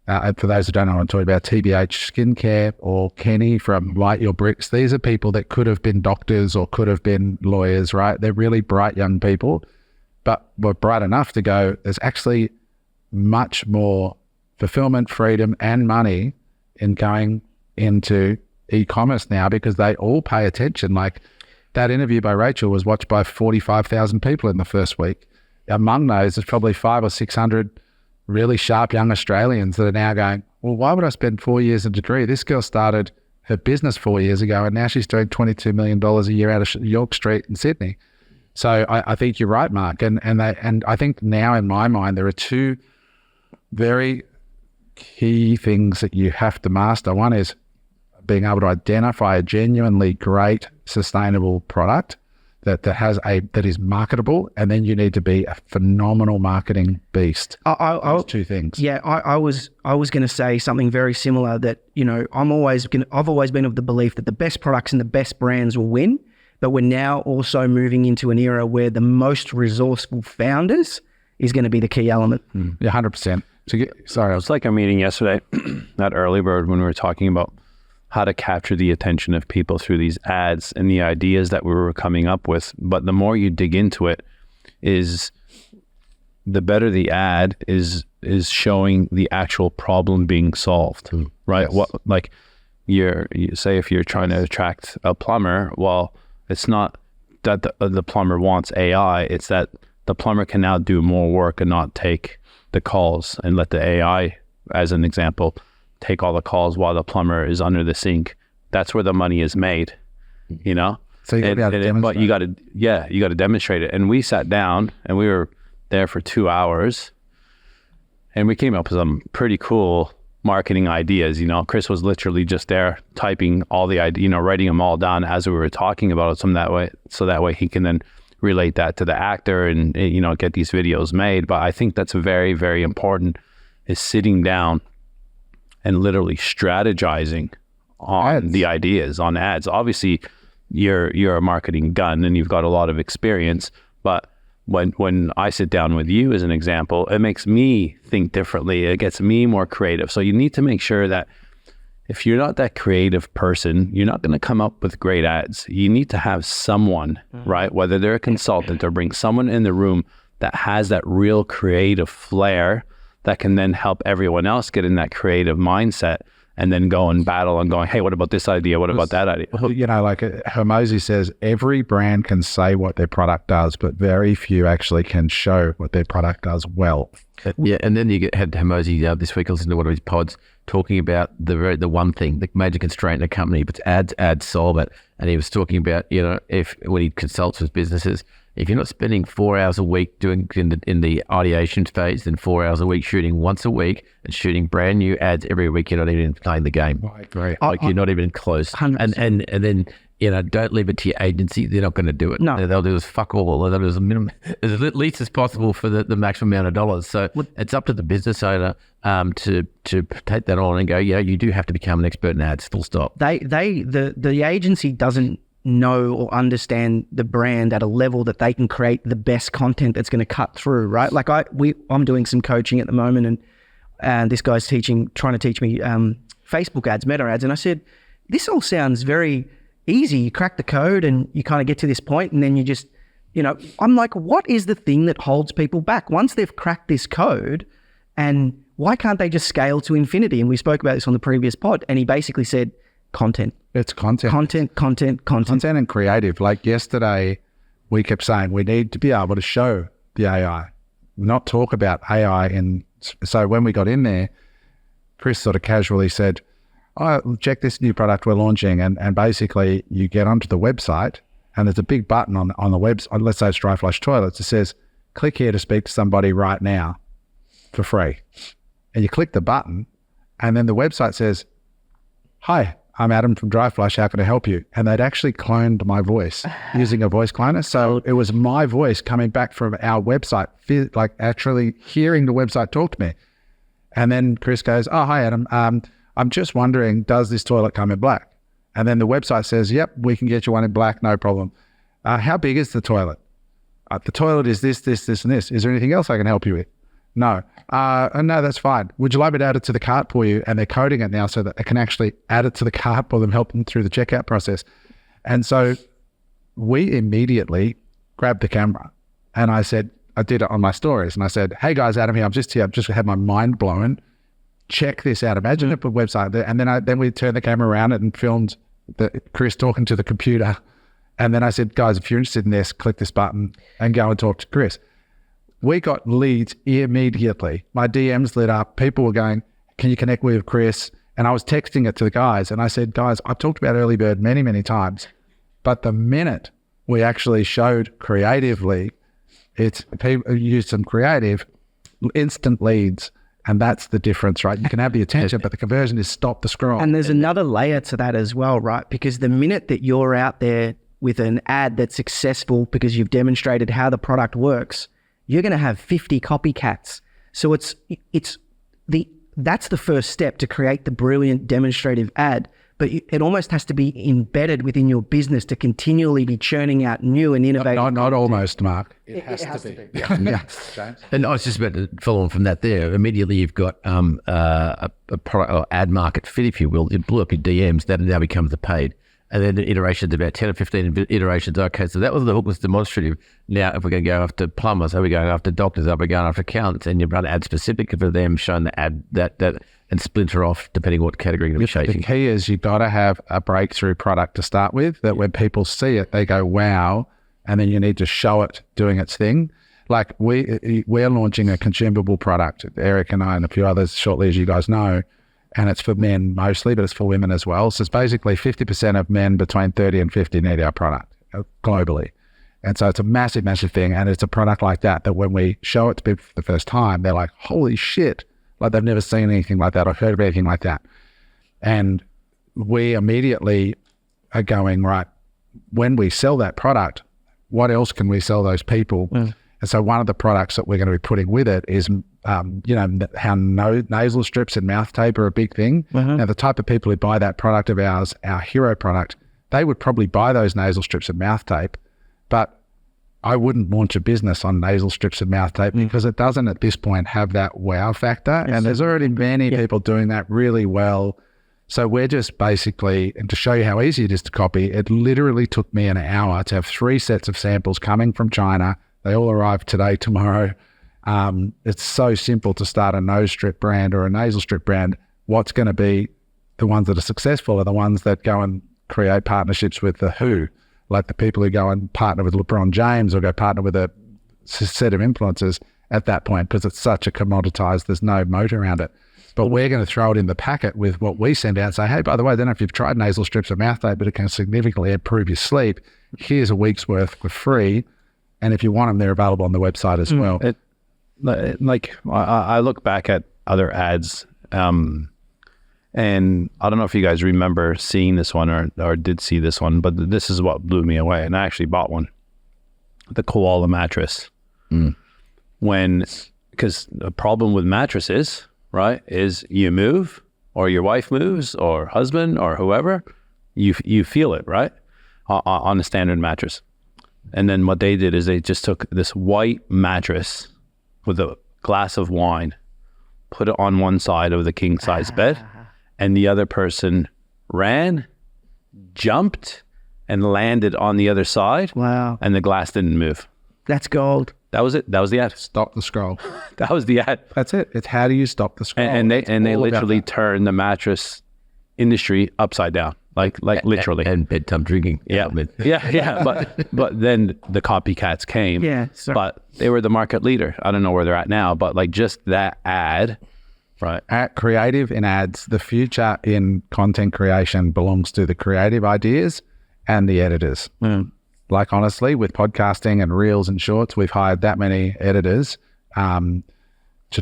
for those who don't know what I'm talking about, TBH Skincare, or Kenny from Light Your Bricks. These are people that could have been doctors or could have been lawyers, right? They're really bright young people, but were bright enough to go, there's actually much more fulfillment, freedom, and money in going into e-commerce now, because they all pay attention. Like that interview by Rachel was watched by 45,000 people in the first week. Among those, there's probably 500 or 600 really sharp young Australians that are now going, well, why would I spend 4 years in a degree? This girl started her business 4 years ago, and now she's doing $22 million a year out of York Street in Sydney. So I think you're right, Mark. And I think now in my mind, there are two very key things that you have to master. One is being able to identify a genuinely great, sustainable product that is marketable, and then you need to be a phenomenal marketing beast. Those two things. Yeah, I was going to say something very similar. That I've always been of the belief that the best products and the best brands will win, but we're now also moving into an era where the most resourceful founders is going to be the key element. Yeah, 100%. Sorry, it was like a meeting yesterday at Early Bird when we were talking about how to capture the attention of people through these ads and the ideas that we were coming up with. But the more you dig into it, is the better the ad is showing the actual problem being solved, right? Yes. What, like you say, if you're trying to attract a plumber, well, it's not that the plumber wants AI, it's that the plumber can now do more work and not take the calls, and let the AI, as an example, take all the calls while the plumber is under the sink. That's where the money is made, So you got to demonstrate. But you got to demonstrate it. And we sat down and we were there for 2 hours, and we came up with some pretty cool marketing ideas. Chris was literally just there typing all the ideas, writing them all down as we were talking about it. So that way he can then relate that to the actor and get these videos made. But I think that's very, very important, is sitting down and literally strategizing on ads. The ideas on ads. Obviously you're a marketing gun and you've got a lot of experience, but when I sit down with you as an example, it makes me think differently. It gets me more creative. So you need to make sure that if you're not that creative person, you're not going to come up with great ads. You need to have someone, right? Whether they're a consultant, or bring someone in the room that has that real creative flair that can then help everyone else get in that creative mindset, and then go and battle and going, hey, what about this idea? What about that idea? Like Hermosi says, every brand can say what their product does, but very few actually can show what their product does well. Yeah, and then you had Hermosi this week. I listened to one of his pods talking about the one thing, the major constraint in a company, but ads solve it. And he was talking about, when he consults with businesses, if you're not spending 4 hours a week doing in the ideation phase, then 4 hours a week shooting once a week and shooting brand new ads every week, you're not even playing the game. I agree. You're not even close. 100%. And then don't leave it to your agency. They're not going to do it. No. They'll do is fuck all. They'll do as minimum, as least as possible for the maximum amount of dollars. So it's up to the business owner to take that on and go, you do have to become an expert in ads, full stop. The agency doesn't know or understand the brand at a level that they can create the best content that's going to cut through, right? Like I'm doing some coaching at the moment, and this guy's trying to teach me Facebook ads, meta ads, and I said, this all sounds very easy. You crack the code and you kind of get to this point, and then you just, I'm like, what is the thing that holds people back once they've cracked this code? And why can't they just scale to infinity? And we spoke about this on the previous pod, and he basically said, content. It's content. Content And creative. Like yesterday, we kept saying we need to be able to show the AI, not talk about AI. And so when we got in there, Chris sort of casually said, oh, check this new product we're launching. And basically you get onto the website and there's a big button on the website, let's say it's Dry Flush Toilets, it says, click here to speak to somebody right now for free. And you click the button and then the website says, hi, I'm Adam from Dry Flush, how can I help you? And they'd actually cloned my voice using a voice cloner. So it was my voice coming back from our website, like actually hearing the website talk to me. And then Chris goes, oh, hi, Adam. I'm just wondering, does this toilet come in black? And then the website says, yep, we can get you one in black, no problem. How big is the toilet? The toilet is this, this, this, and this. Is there anything else I can help you with? No. No, that's fine. Would you like me to add it to the cart for you? And they're coding it now so that they can actually add it to the cart for them, help them through the checkout process. And so we immediately grabbed the camera and I said, I did it on my stories and I said, hey guys, Adam here. I'm just here. I've just had my mind blown. Check this out. Imagine if a website there. And then we turned the camera around and filmed Chris talking to the computer. And then I said, guys, if you're interested in this, click this button and go and talk to Chris. We got leads immediately. My DMs lit up. People were going, can you connect with Chris? And I was texting it to the guys. And I said, guys, I've talked about Early Bird many, many times. But the minute we actually showed creatively, it's people used some creative, instant leads. And that's the difference, right? You can have the attention, but the conversion is stop the scroll. And there's another layer to that as well, right? Because the minute that you're out there with an ad that's successful because you've demonstrated how the product works, you're going to have 50 copycats. So that's the first step to create the brilliant demonstrative ad. But it almost has to be embedded within your business to continually be churning out new and innovative. Not almost, Mark. It has to be. Yeah. And I was just about to follow on from that there. Immediately you've got a product or ad market fit, if you will. It blew up your DMs. That now becomes the paid. And then the iterations, about 10 or 15 iterations. Okay, so that was the hook, was demonstrative. Now, if we're going to go after plumbers, are we going after doctors? Are we going after accountants? And you run ad specific for them, showing the ad that and splinter off depending what category you're chasing. The key is you've got to have a breakthrough product to start with that when people see it, they go, wow. And then you need to show it doing its thing. Like we're launching a consumable product, Eric and I and a few others shortly, as you guys know. And it's for men mostly, but it's for women as well. So it's basically 50% of men between 30 and 50 need our product globally. And so it's a massive, massive thing. And it's a product like that when we show it to people for the first time, they're like, holy shit, like they've never seen anything like that or heard of anything like that. And we immediately are going, right, when we sell that product, what else can we sell those people? And so one of the products that we're going to be putting with it is how nasal strips and mouth tape are a big thing. Now, the type of people who buy that product of ours, our hero product, they would probably buy those nasal strips and mouth tape, but I wouldn't launch a business on nasal strips and mouth tape because it doesn't at this point have that wow factor. And there's already many people doing that really well. So we're just basically, and to show you how easy it is to copy, it literally took me an hour to have 3 sets of samples coming from China. They all arrive today, tomorrow. It's so simple to start a nose strip brand or a nasal strip brand. What's going to be the ones that are successful are the ones that go and create partnerships with the WHO, like the people who go and partner with LeBron James or go partner with a set of influencers at that point, because it's such a commoditized, there's no moat around it. But we're going to throw it in the packet with what we send out and say, hey, by the way, I don't know if you've tried nasal strips or mouth tape, but it can significantly improve your sleep. Here's a week's worth for free. And if you want them, they're available on the website as well. I look back at other ads, and And I don't know if you guys remember seeing this one or did see this one, but this is what blew me away. And I actually bought one, the koala mattress. Because the problem with mattresses, right, is you move, or your wife moves, or husband, or whoever, you feel it, right, on a standard mattress. And then what they did is they just took this white mattress with a glass of wine, put it on one side of the king size bed, and the other person ran, jumped, and landed on the other side. Wow. And the glass didn't move. That's gold. That was it. That was the ad. Stop the scroll. That was the ad. That's it. It's how do you stop the scroll? And they all about literally that. turned the mattress industry upside down, like literally. And bedtime drinking. Yeah. But then the copycats came. Yeah, sorry. But they were the market leader. I don't know where they're at now, but like just that ad, right? At creative in ads, the future in content creation belongs to the creative ideas and the editors. Like honestly, with podcasting and reels and shorts, we've hired that many editors to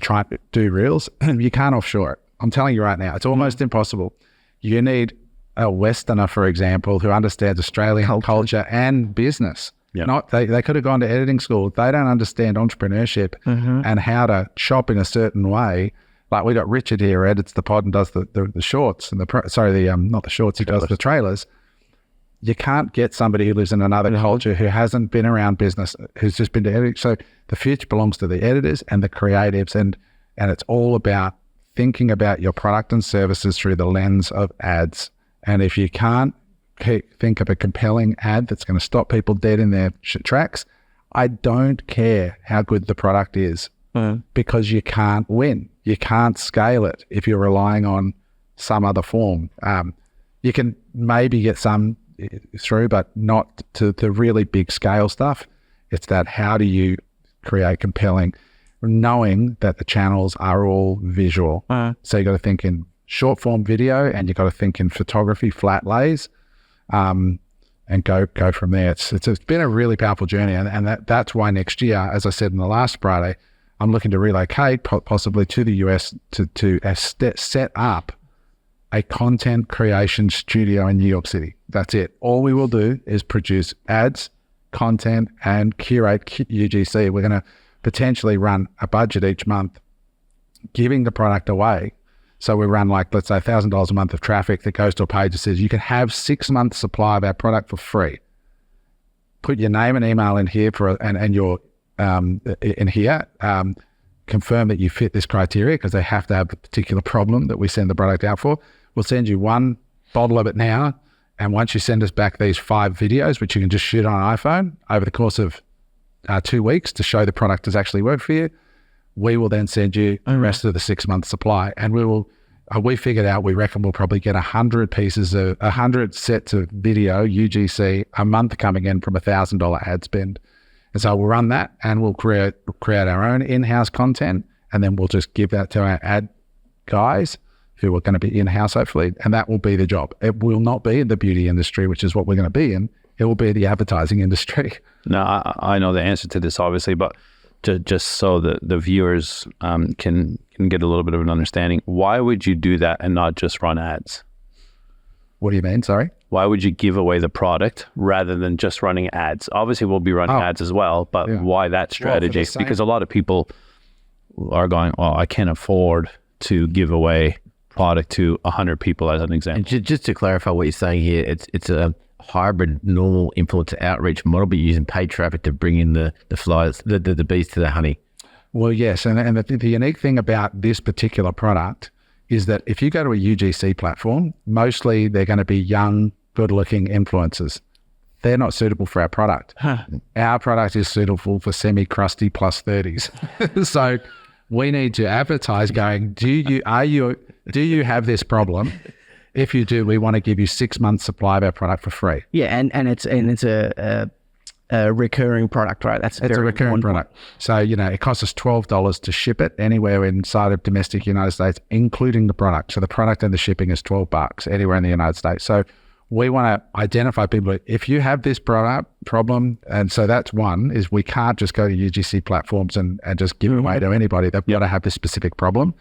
try and do reels. You can't offshore it. I'm telling you right now, it's almost impossible. You need a Westerner, for example, who understands Australian culture and business. Yep. They could have gone to editing school. They don't understand entrepreneurship and how to shop in a certain way. Like we got Richard here, who edits the pod and does the shorts and not the shorts, he does the trailers. You can't get somebody who lives in another culture who hasn't been around business, who's just been to editing. So the future belongs to the editors and the creatives, and it's all about thinking about your product and services through the lens of ads. And if you can't think of a compelling ad that's going to stop people dead in their tracks, I don't care how good the product is, because you can't win. You can't scale it if you're relying on some other form. You can maybe get some through, but not to the really big scale stuff. It's that how do you create compelling, knowing that the channels are all visual. So you got to think in short form video, and you got to think in photography, flat lays, and go from there. It's been a really powerful journey, and that's why next year, as I said in the last Friday, I'm looking to relocate possibly to the US to set up a content creation studio in New York City. That's it. All we will do is produce ads, content, and curate UGC. We're going to potentially run a budget each month, giving the product away. So we run like, let's say $1,000 a month of traffic that goes to a page that says you can have 6 months supply of our product for free. Put your name and email in here and your in here. Confirm that you fit this criteria, because they have to have the particular problem that we send the product out for. We'll send you one bottle of it now, and once you send us back these 5 videos, which you can just shoot on an iPhone over the course of 2 weeks to show the product has actually worked for you, we will then send you the rest of the 6 month supply. And we figured out, we reckon we'll probably get 100 sets of video UGC a month coming in from $1,000 ad spend. And so we'll run that, and we'll create our own in-house content, and then we'll just give that to our ad guys who are going to be in-house hopefully, and that will be the job. It will not be in the beauty industry, which is what we're going to be in. It will be the advertising industry. No, I know the answer to this obviously, but just so the viewers can get a little bit of an understanding, why would you do that and not just run ads? What do you mean? Sorry? Why would you give away the product rather than just running ads? Obviously, we'll be running ads as well, but why that strategy? Because a lot of people are going, oh, I can't afford to give away product to 100 people, as an example. And just to clarify what you're saying here, it's a hybrid normal influencer outreach model, but you're using paid traffic to bring in the flies, the bees to the honey. Well, yes. And the unique thing about this particular product is that if you go to a UGC platform, mostly they're going to be young, good-looking influencers. They're not suitable for our product. Our product is suitable for semi-crusty plus 30s. So we need to advertise going, do you have this problem? If you do, we want to give you 6 months supply of our product for free. Yeah, and it's a recurring product, right? It's a recurring product. So, it costs us $12 to ship it anywhere inside of domestic United States, including the product. So the product and the shipping is $12 anywhere in the United States. So we want to identify people. If you have this product problem, and so that's one, is we can't just go to UGC platforms and just give it away to anybody. They've got to have this specific problem.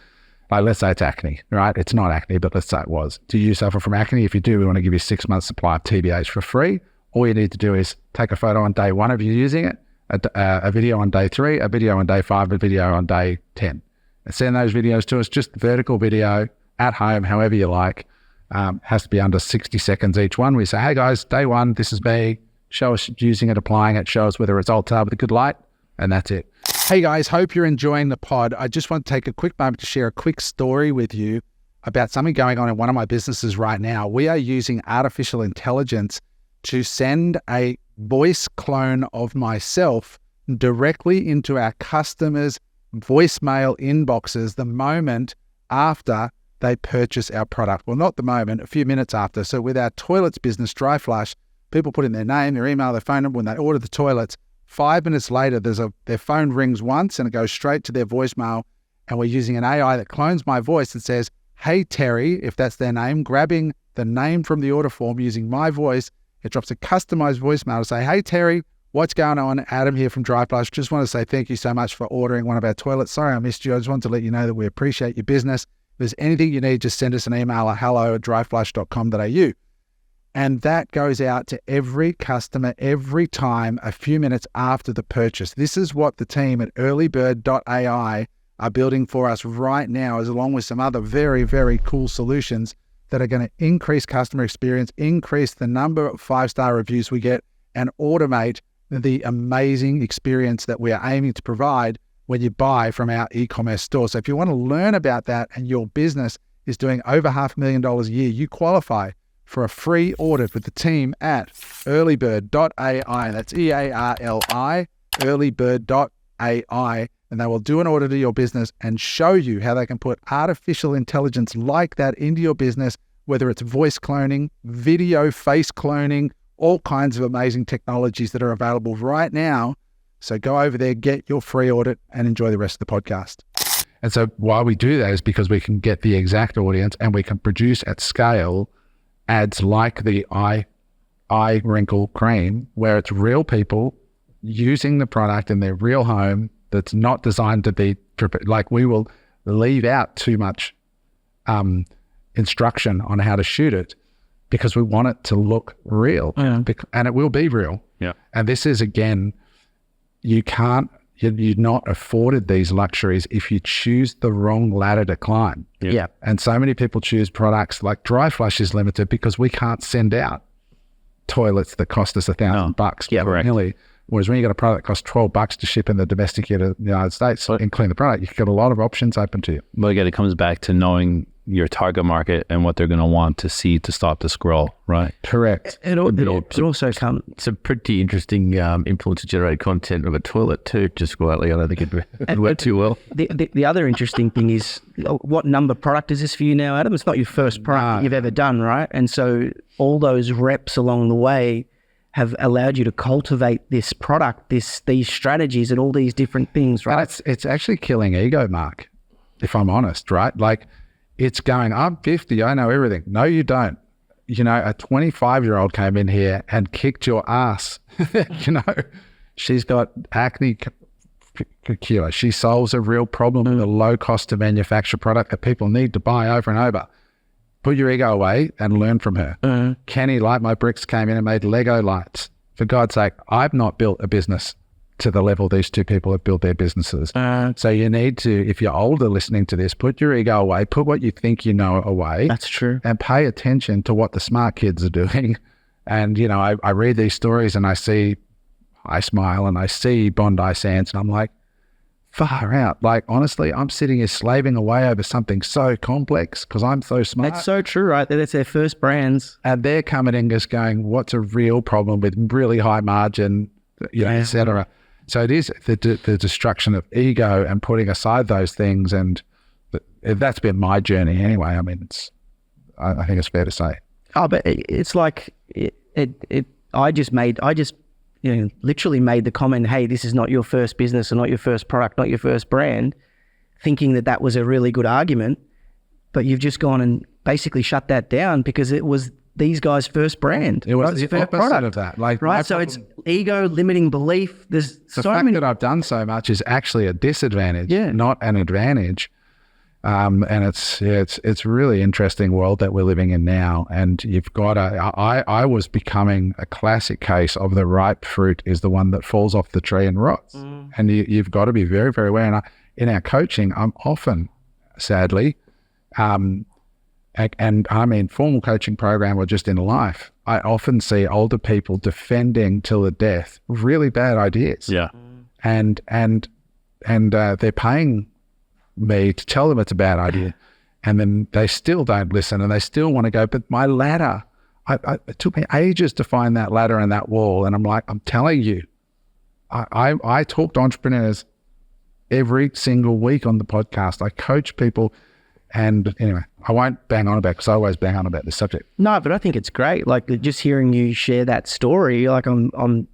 Like, let's say it's acne, right? It's not acne, but let's say it was. Do you suffer from acne? If you do, we want to give you 6 months supply of TBH for free. All you need to do is take a photo on day 1 of you using it, a video on day 3, a video on day 5, a video on day 10. And send those videos to us, just vertical video at home, however you like. Has to be under 60 seconds each one. We say, hey guys, day 1, this is me. Show us using it, applying it, show us where the results are with a good light, and that's it. Hey guys, hope you're enjoying the pod. I just want to take a quick moment to share a quick story with you about something going on in one of my businesses right now. We are using artificial intelligence to send a voice clone of myself directly into our customers' voicemail inboxes the moment after they purchase our product. Well, not the moment, a few minutes after. So with our toilets business, Dry Flush, people put in their name, their email, their phone number when they order the toilets. 5 minutes later, their phone rings once and it goes straight to their voicemail. And we're using an AI that clones my voice and says, hey, Terry, if that's their name, grabbing the name from the order form using my voice, it drops a customized voicemail to say, hey, Terry, what's going on? Adam here from Dry Flush. Just want to say thank you so much for ordering one of our toilets. Sorry I missed you. I just wanted to let you know that we appreciate your business. If there's anything you need, just send us an email at hello@dryflush.com.au. And that goes out to every customer every time a few minutes after the purchase. This is what the team at earlybird.ai are building for us right now, as along with some other very, very cool solutions that are going to increase customer experience, increase the number of 5-star reviews we get, and automate the amazing experience that we are aiming to provide when you buy from our e-commerce store. So if you want to learn about that and your business is doing over $500,000 a year, you qualify for a free audit with the team at earlybird.ai. That's EARLI, earlybird.ai. And they will do an audit of your business and show you how they can put artificial intelligence like that into your business, whether it's voice cloning, video, face cloning, all kinds of amazing technologies that are available right now. So go over there, get your free audit, and enjoy the rest of the podcast. And so why we do that is because we can get the exact audience and we can produce at scale ads like the eye wrinkle cream, where it's real people using the product in their real home that's not designed to be, like, we will leave out too much instruction on how to shoot it because we want it to look real. Yeah. And it will be real. Yeah. And this is, again, you're not afforded these luxuries if you choose the wrong ladder to climb. Yeah. And so many people choose products like Dry Flush is limited because we can't send out toilets that cost us $1,000. Yeah, correct. Nearly. Whereas when you got a product that costs $12 to ship in the domestic here to the United States and clean the product, you've got a lot of options open to you. But again, it comes back to knowing your target market and what they're going to want to see to stop the scroll, right? Correct. It also comes... It's a pretty interesting influencer-generated content of a toilet too, just quietly. I don't think it'd work too well. The other interesting thing is, what number product is this for you now, Adam? It's not your first product that you've ever done, right? And so all those reps along the way have allowed you to cultivate this product, these strategies and all these different things, right? And it's actually killing ego, Mark, if I'm honest, right? Like, it's going, I'm 50, I know everything. No, you don't. You know, a 25-year-old came in here and kicked your ass. You know, she's got acne cure. She solves a real problem with a low cost to manufacture product that people need to buy over and over. Put your ego away and learn from her. Kenny Light My Bricks came in and made Lego lights. For God's sake, I've not built a business to the level these two people have built their businesses. So you need to, if you're older listening to this, put your ego away, put what you think you know away. That's true. And pay attention to what the smart kids are doing. And, you know, I read these stories and I smile and I see Bondi Sands and I'm like, far out. Like, honestly, I'm sitting here slaving away over something so complex because I'm so smart. That's so true, right? That's their first brands. And they're coming in just going, what's a real problem with really high margin, you know, et cetera. So it is the destruction of ego and putting aside those things. And that's been my journey anyway. I mean, I think it's fair to say. Oh, but it's like, I just literally made the comment, hey, this is not your first business or not your first product, not your first brand, thinking that was a really good argument. But you've just gone and basically shut that down because it was these guys' first brand. It was right? the first opposite of that. Like, right? So it's ego, limiting belief. There's the so fact many... that I've done so much is actually a disadvantage, Yeah. not an advantage. And it's really interesting world that we're living in now. And you've got I was becoming a classic case of the ripe fruit is the one that falls off the tree and rots. And you've got to be very, very aware. And in our coaching, I'm often, sadly, and I mean formal coaching program or just in life, I often see older people defending till the death really bad ideas. Yeah. And they're paying me to tell them it's a bad idea, and then they still don't listen, and they still want to go, but my ladder, it took me ages to find that ladder and that wall. And I'm like, I'm telling you, I talk to entrepreneurs every single week on the podcast. I coach people, and anyway, I won't bang on about because I always bang on about this subject. No, but I think it's great. Like just hearing you share that story, like I'm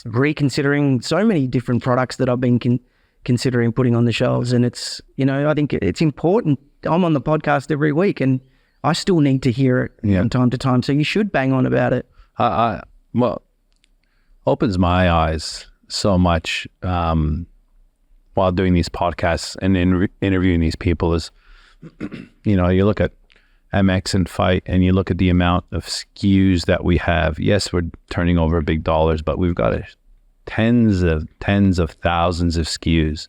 reconsidering so many different products that I've been considering putting on the shelves. And it's, I think it's important. I'm on the podcast every week and I still need to hear it from time to time. So you should bang on about it. Well, opens my eyes so much while doing these podcasts and interviewing these people is, you look at MX and Fight and you look at the amount of SKUs that we have. Yes, we're turning over big dollars, but we've got tens of thousands of SKUs.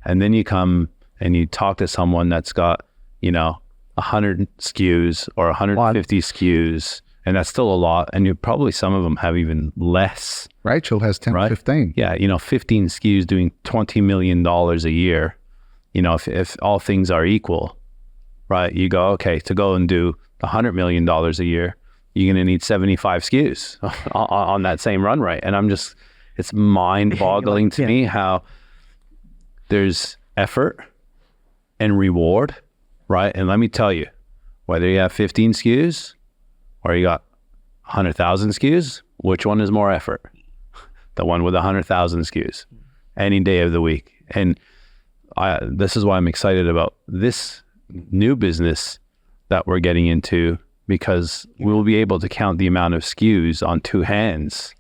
And then you come and you talk to someone that's got, 100 SKUs or 150 SKUs, and that's still a lot. And probably some of them have even less. Rachel has 10 right? 15. Yeah, 15 SKUs doing $20 million a year. If all things are equal, right? You go, okay, to go and do $100 million a year, you're going to need 75 SKUs on that same run rate. And it's mind-boggling to me how there's effort and reward, right? And let me tell you, whether you have 15 SKUs or you got 100,000 SKUs, which one is more effort? The one with 100,000 SKUs any day of the week. And this is why I'm excited about this new business that we're getting into, because we'll be able to count the amount of SKUs on two hands,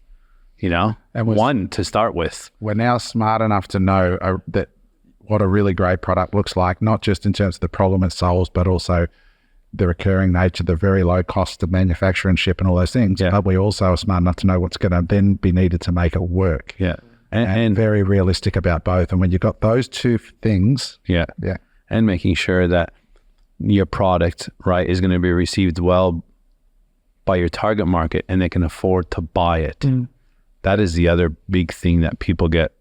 and one to start with. We're now smart enough to know that what a really great product looks like, not just in terms of the problem it solves, but also the recurring nature, the very low cost of manufacture and ship and all those things. Yeah. But we also are smart enough to know what's going to then be needed to make it work. Yeah. And very realistic about both. And when you've got those two things. Yeah. And making sure that your product, right, is going to be received well by your target market and they can afford to buy it. That is the other big thing that people get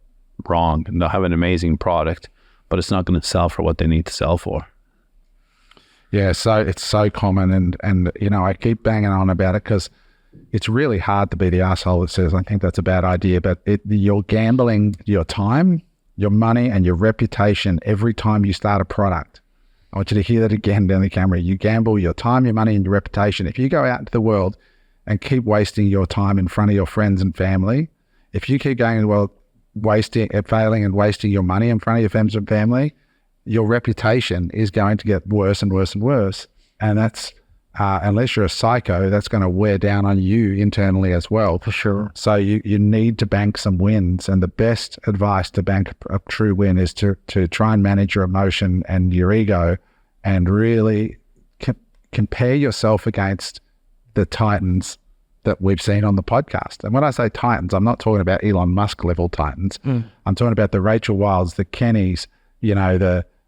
wrong. And they'll have an amazing product, but it's not going to sell for what they need to sell for. Yeah, so it's so common, and I keep banging on about it because it's really hard to be the asshole that says, I think that's a bad idea, but you're gambling your time, your money, and your reputation every time you start a product. I want you to hear that again down the camera. You gamble your time, your money, and your reputation. If you go out into the world and keep wasting your time in front of your friends and family, if you keep going, failing and wasting your money in front of your friends and family, your reputation is going to get worse and worse and worse. And that's, unless you're a psycho, that's going to wear down on you internally as well. For sure. So you need to bank some wins. And the best advice to bank a true win is to try and manage your emotion and your ego and really compare yourself against the titans that we've seen on the podcast. And when I say titans, I'm not talking about Elon Musk level titans. I'm talking about the Rachel Wilds, the Kennys,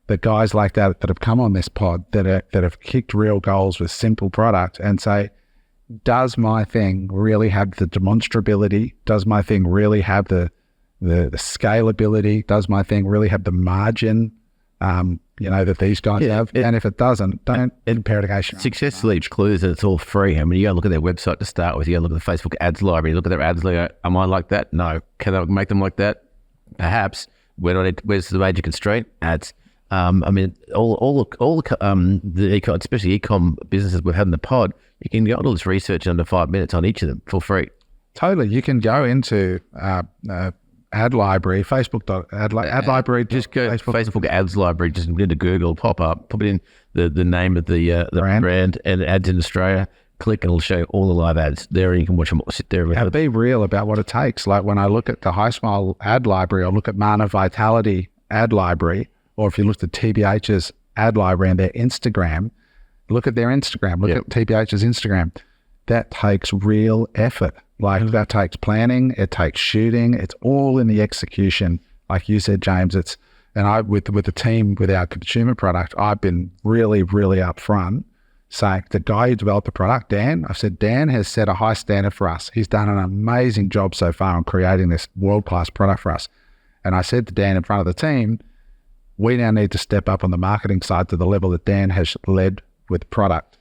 the guys like that have come on this pod that have kicked real goals with simple product and say, does my thing really have the demonstrability? Does my thing really have the scalability? Does my thing really have the margin, that these guys have? And if it doesn't, don't compare it against Success leaves clues and it's all free. I mean, you got to look at their website to start with. You got to look at the Facebook ads library. Look at their ads. Am I like that? No. Can I make them like that? Perhaps. Where's the major constraint? Ads. All the ecom, especially ecom businesses we've had in the pod, you can get all this research under 5 minutes on each of them for free. Totally. You can go into ad library, ad library. Just go Facebook ads library, just into Google, pop up, put in the name of the brand and ads in Australia, click and it'll show you all the live ads there, and you can watch them, sit there. And be real about what it takes. Like when I look at the High Smile ad library, I look at Mana Vitality ad library, or if you looked at TBH's ad library and their Instagram, look at their Instagram, look at TBH's Instagram. That takes real effort. Like that takes planning, it takes shooting, it's all in the execution. Like you said, James, with the team, with our consumer product, I've been really, really upfront saying the guy who developed the product, Dan, I've said, Dan has set a high standard for us. He's done an amazing job so far on creating this world-class product for us. And I said to Dan in front of the team, we now need to step up on the marketing side to the level that Dan has led with product.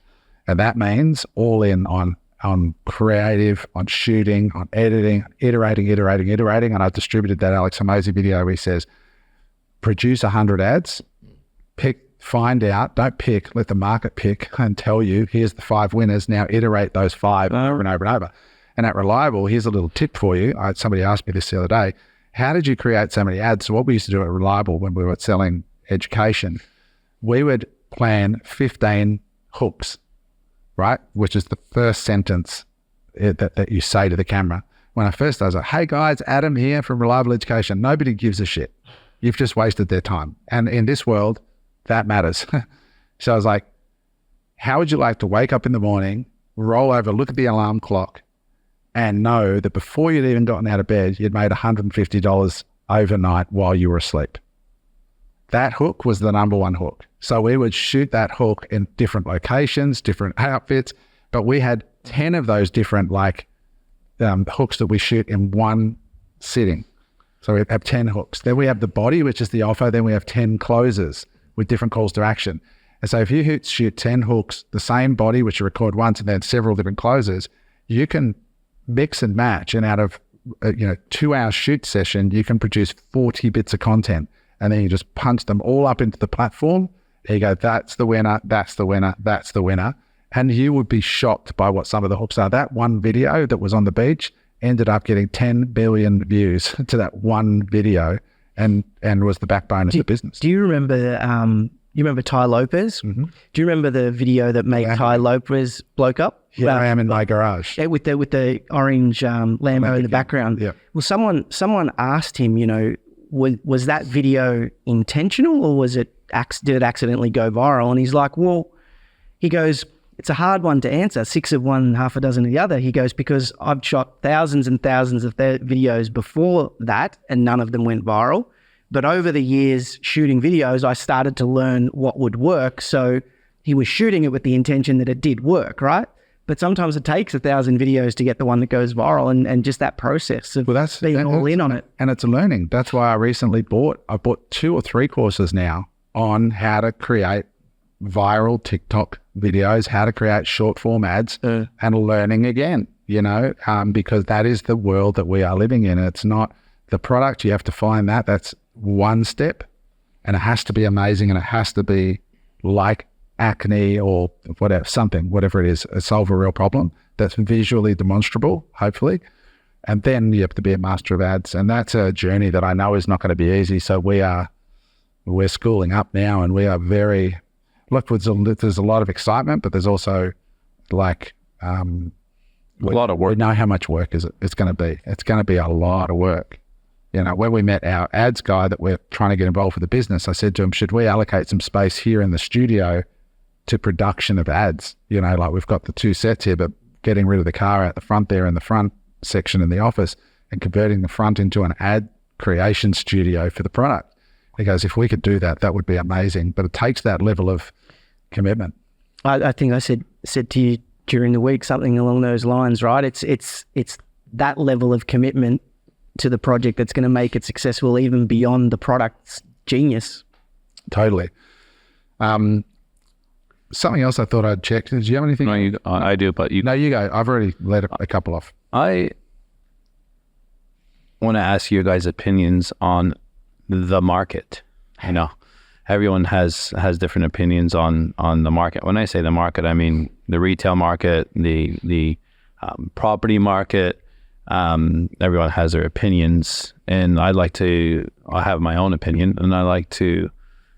And that means all in on creative, on shooting, on editing, iterating. And I've distributed that Alex Hormozi video where he says, produce 100 ads, find out, don't pick, let the market pick and tell you, here's the 5 winners. Now iterate those 5 over and over and over. And at Reliable, here's a little tip for you. Somebody asked me this the other day. How did you create so many ads? So what we used to do at Reliable when we were selling education, we would plan 15 hooks, right? Which is the first sentence that you say to the camera. When I first started, I was like, hey guys, Adam here from Reliable Education. Nobody gives a shit. You've just wasted their time. And in this world, that matters. So I was like, how would you like to wake up in the morning, roll over, look at the alarm clock, and know that before you'd even gotten out of bed, you'd made $150 overnight while you were asleep? That hook was the number one hook. So we would shoot that hook in different locations, different outfits, but we had 10 of those different hooks that we shoot in one sitting. So we have 10 hooks. Then we have the body, which is the offer. Then we have 10 closes with different calls to action. And so if you shoot 10 hooks, the same body, which you record once, and then several different closes, you can mix and match. And out of 2-hour shoot session, you can produce 40 bits of content. And then you just punch them all up into the platform. There you go, that's the winner, that's the winner, that's the winner. And you would be shocked by what some of the hooks are. That one video that was on the beach ended up getting 10 billion views to that one video and was the backbone of the business. Do you remember you remember Ty Lopez? Mm-hmm. Do you remember the video that made Ty Lopez bloke up? Yeah, I am in my garage. Yeah, with the orange Lambo in the background. Yeah. Well, someone asked him, was that video intentional or did it accidentally go viral? And he's like, he goes, it's a hard one to answer, 6 of one, half a dozen of the other. He goes, because I've shot thousands and thousands of videos before that and none of them went viral. But over the years shooting videos, I started to learn what would work. So he was shooting it with the intention that it did work, right? But sometimes it takes 1,000 videos to get the one that goes viral, and just that process of being all in on it. And it's learning. That's why I recently bought 2 or 3 courses now on how to create viral TikTok videos, how to create short form ads, and learning again, because that is the world that we are living in. It's not the product. You have to find that's one step, and it has to be amazing, and it has to be like acne or whatever it is, solve a real problem that's visually demonstrable, hopefully. And then you have to be a master of ads. And that's a journey that I know is not going to be easy. So we're schooling up now, and we are there's a lot of excitement, but there's also a lot of work. We know how much work it's going to be. It's going to be a lot of work. When we met our ads guy that we're trying to get involved with the business, I said to him, should we allocate some space here in the studio to production of ads? We've got the 2 sets here, but getting rid of the car out the front there in the front section in the office and converting the front into an ad creation studio for the product. He goes, if we could do that, that would be amazing. But it takes that level of commitment. I think I said to you during the week something along those lines, right? It's that level of commitment to the project that's going to make it successful, even beyond the product's genius. Totally. Something else I thought I'd check. Did you have anything? No, I do, but you... No, you go. I've already let a couple off. I want to ask you guys' opinions on the market. Everyone has different opinions on the market. When I say the market, I mean the retail market, the property market. Everyone has their opinions, and I have my own opinion, and I like to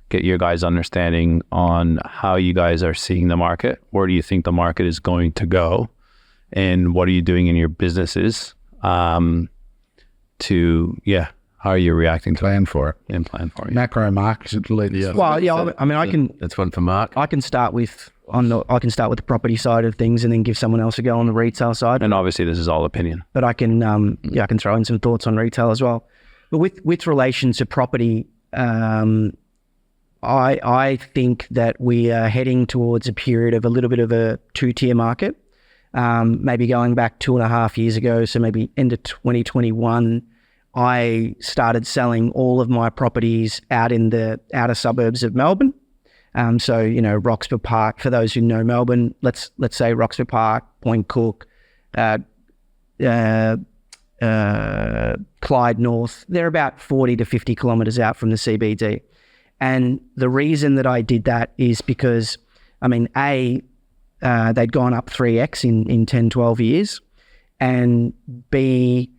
get your guys' understanding on how you guys are seeing the market. Where do you think the market is going to go, and what are you doing in your businesses How are you reacting to Plan for it. and plan for it? Macro market leaders. Yeah. Well, yeah, I mean, I can That's one for Mark. I can start with the property side of things and then give someone else a go on the retail side. And obviously, this is all opinion. But I can I can throw in some thoughts on retail as well. But with relation to property, I think that we are heading towards a period of a little bit of a two-tier market. Maybe going back 2.5 years ago, so maybe end of 2021, I started selling all of my properties out in the outer suburbs of Melbourne. So, you know, Roxburgh Park, for those who know Melbourne, let's say Roxburgh Park, Point Cook, Clyde North, they're about 40 to 50 kilometres out from the CBD. And the reason that I did that is because, I mean, they'd gone up 3x in 10, 12 years. And B,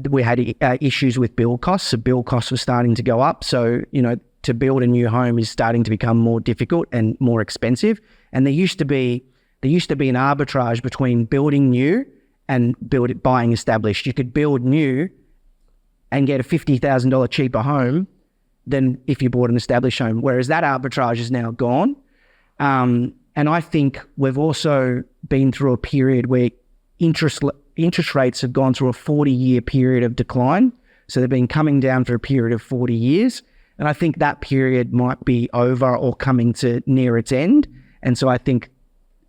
we had issues with build costs. So build costs were starting to go up. So, you know, to build a new home is starting to become more difficult and more expensive. And there used to be an arbitrage between building new and buying established. You could build new and get a $50,000 cheaper home than if you bought an established home, whereas that arbitrage is now gone. And I think we've also been through a period where interest rates have gone through a 40-year period of decline. So they've been coming down for a period of 40 years. And I think that period might be over or coming to near its end. And so I think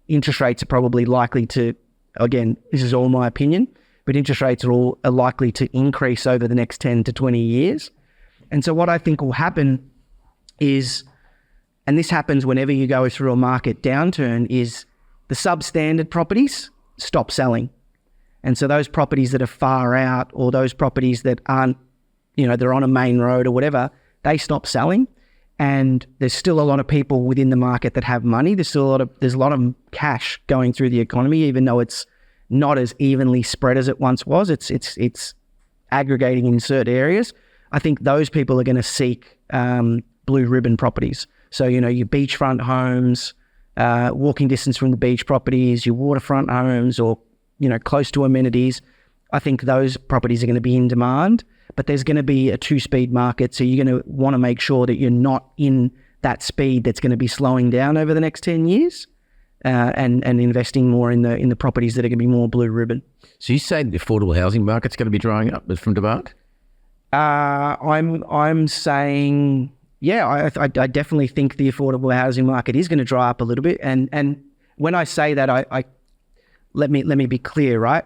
interest rates are probably likely to, again, this is all my opinion, but interest rates are likely to increase over the next 10 to 20 years. And so what I think will happen is, and this happens whenever you go through a market downturn, is the substandard properties stop selling. And so those properties that are far out, or those properties that aren't, you know, they're on a main road or whatever, they stop selling. And there's still a lot of people within the market that have money. There's a lot of cash going through the economy, even though it's not as evenly spread as it once was. It's aggregating in certain areas. I think those people are going to seek blue ribbon properties. So, you know, your beachfront homes, walking distance from the beach properties, your waterfront homes, or, you know, close to amenities. I think those properties are going to be in demand, but there's going to be a two-speed market. So you're going to want to make sure that you're not in that speed that's going to be slowing down over the next 10 years, and investing more in the properties that are going to be more blue ribbon. So you say the affordable housing market's going to be drying up from demand? I'm saying, yeah, I definitely think the affordable housing market is going to dry up a little bit. And when I say that, I let me be clear, right?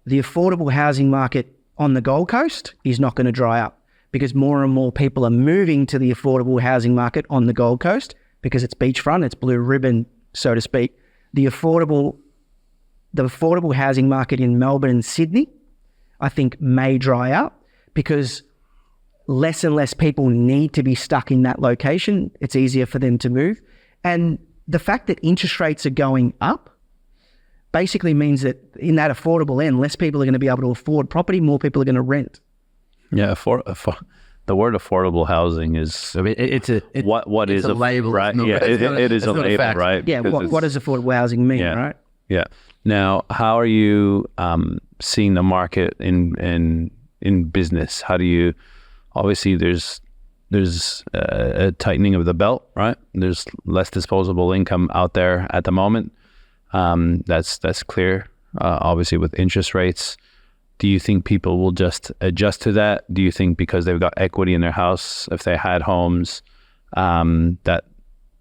The affordable housing market on the Gold Coast is not going to dry up, because more and more people are moving to the affordable housing market on the Gold Coast because it's beachfront, it's blue ribbon, so to speak. The affordable housing market in Melbourne and Sydney, I think, may dry up because less and less people need to be stuck in that location. It's easier for them to move. And the fact that interest rates are going up basically means that in that affordable end, less people are going to be able to afford property, more people are going to rent. Yeah, the word affordable housing is, I mean, what is a label, right? not, Yeah, it is a not label, fact. right? Yeah, what does affordable housing mean, right? Yeah. Now, how are you seeing the market in business? How do you? Obviously, there's a tightening of the belt, right? There's less disposable income out there at the moment. That's clear. Obviously, with interest rates, do you think people will just adjust to that? Do you think because they've got equity in their house, if they had homes, that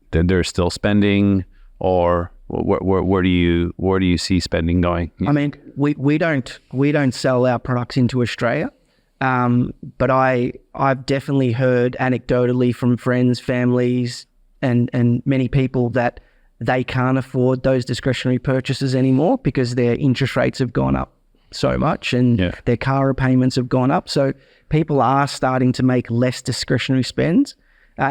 they're still spending, or where do you see spending going? I mean, we don't sell our products into Australia. But I've definitely heard anecdotally from friends, families, and many people that they can't afford those discretionary purchases anymore because their interest rates have gone up so much and their car repayments have gone up. So people are starting to make less discretionary spends.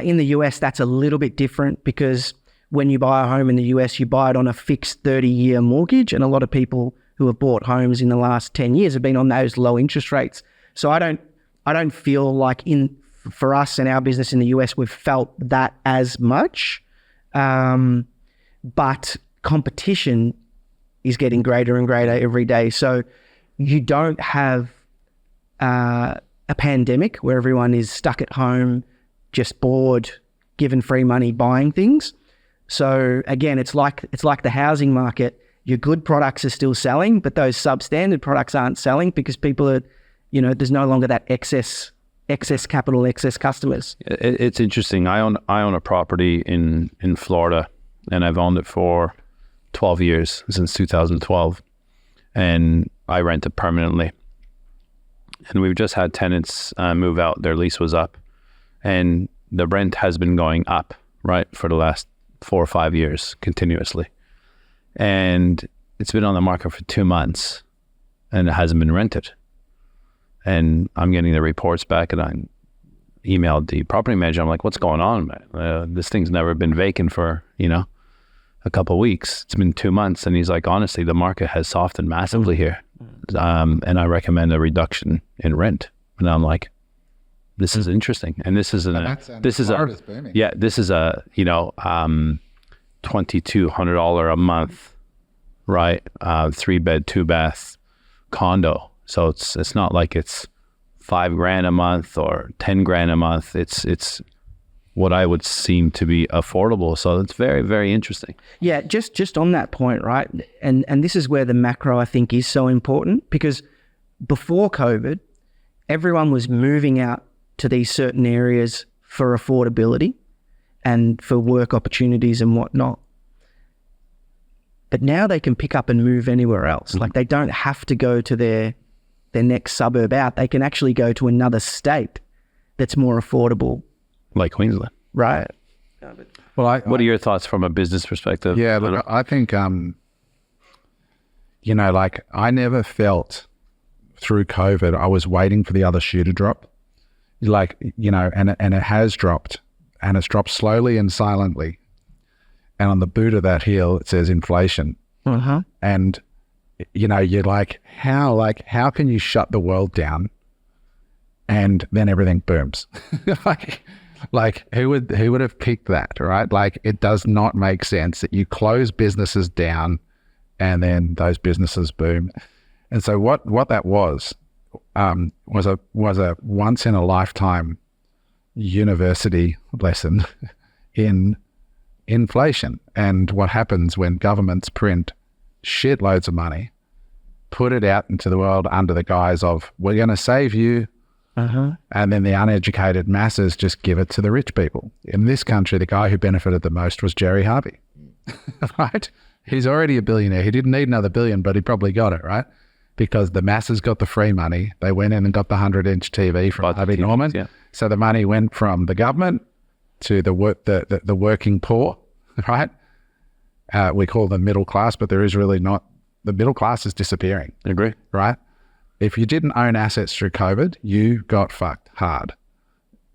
In the US, that's a little bit different because when you buy a home in the US, you buy it on a fixed 30-year mortgage, and a lot of people who have bought homes in the last 10 years have been on those low interest rates. So I don't feel like for us and our business in the US, we've felt that as much. But competition is getting greater and greater every day. So you don't have a pandemic where everyone is stuck at home, just bored, given free money, buying things. So again, it's like the housing market. Your good products are still selling, but those substandard products aren't selling because people are, there's no longer that excess capital, excess customers. It's interesting. I own a property in Florida, and I've owned it for 12 years, since 2012, and I rent it permanently. And we've just had tenants move out. Their lease was up, and the rent has been going up, right, for the last 4 or 5 years continuously. And it's been on the market for 2 months, and it hasn't been rented. And I'm getting the reports back, and I emailed the property manager. I'm like, what's going on, man? This thing's never been vacant for, a couple of weeks. It's been 2 months. And he's like, honestly, the market has softened massively here. And I recommend a reduction in rent. And I'm like, this is interesting. And this is Florida's booming. this is a, $2,200 a month, right? 3-bed, 2-bath condo. So it's not like it's $5,000 a month or $10,000 a month. It's what I would seem to be affordable. So it's very, very interesting. Yeah, just on that point, right? And this is where the macro, I think, is so important, because before COVID, everyone was moving out to these certain areas for affordability and for work opportunities and whatnot. But now they can pick up and move anywhere else. Mm-hmm. Like, they don't have to go to their next suburb out. They can actually go to another state that's more affordable. Like Queensland. Right. Well, what are your thoughts from a business perspective? Yeah, look, I think, I never felt through COVID, I was waiting for the other shoe to drop. And it has dropped, and it's dropped slowly and silently. And on the boot of that heel, it says inflation. Uh-huh. And, you're like, how can you shut the world down and then everything booms? Like who would have picked that, right? Like, it does not make sense that you close businesses down and then those businesses boom. And so what that was a once in a lifetime university lesson in inflation and what happens when governments print shitloads of money, put it out into the world under the guise of, we're going to save you. Uh-huh. And then the uneducated masses just give it to the rich people. In this country, the guy who benefited the most was Jerry Harvey, right? He's already a billionaire. He didn't need another billion, but he probably got it, right? Because the masses got the free money. They went in and got the 100-inch TV from Harvey Norman. Yeah. So the money went from the government to the working poor, right? We call them middle class, but there is really not. The middle class is disappearing. I agree. Right? If you didn't own assets through COVID, you got fucked hard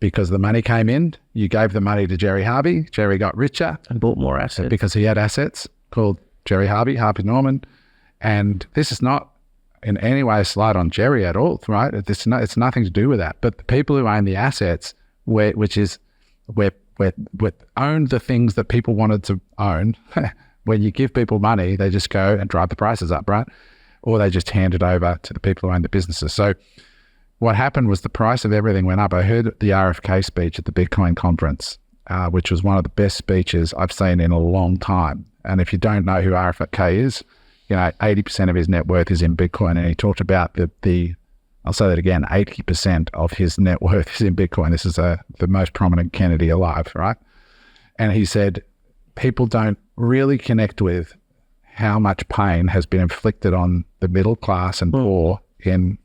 because the money came in. You gave the money to Jerry Harvey. Jerry got richer and bought more assets because he had assets called Jerry Harvey Norman. And this is not in any way a slight on Jerry at all, right? It's nothing to do with that. But the people who own the assets, which owned the things that people wanted to own. When you give people money, they just go and drive the prices up, right? Or they just hand it over to the people who own the businesses. So what happened was the price of everything went up. I heard the RFK speech at the Bitcoin conference, which was one of the best speeches I've seen in a long time. And if you don't know who RFK is, 80% of his net worth is in Bitcoin. And he talked about I'll say that again, 80% of his net worth is in Bitcoin. This is the most prominent Kennedy alive, right? And he said, people don't really connect with how much pain has been inflicted on the middle class and poor in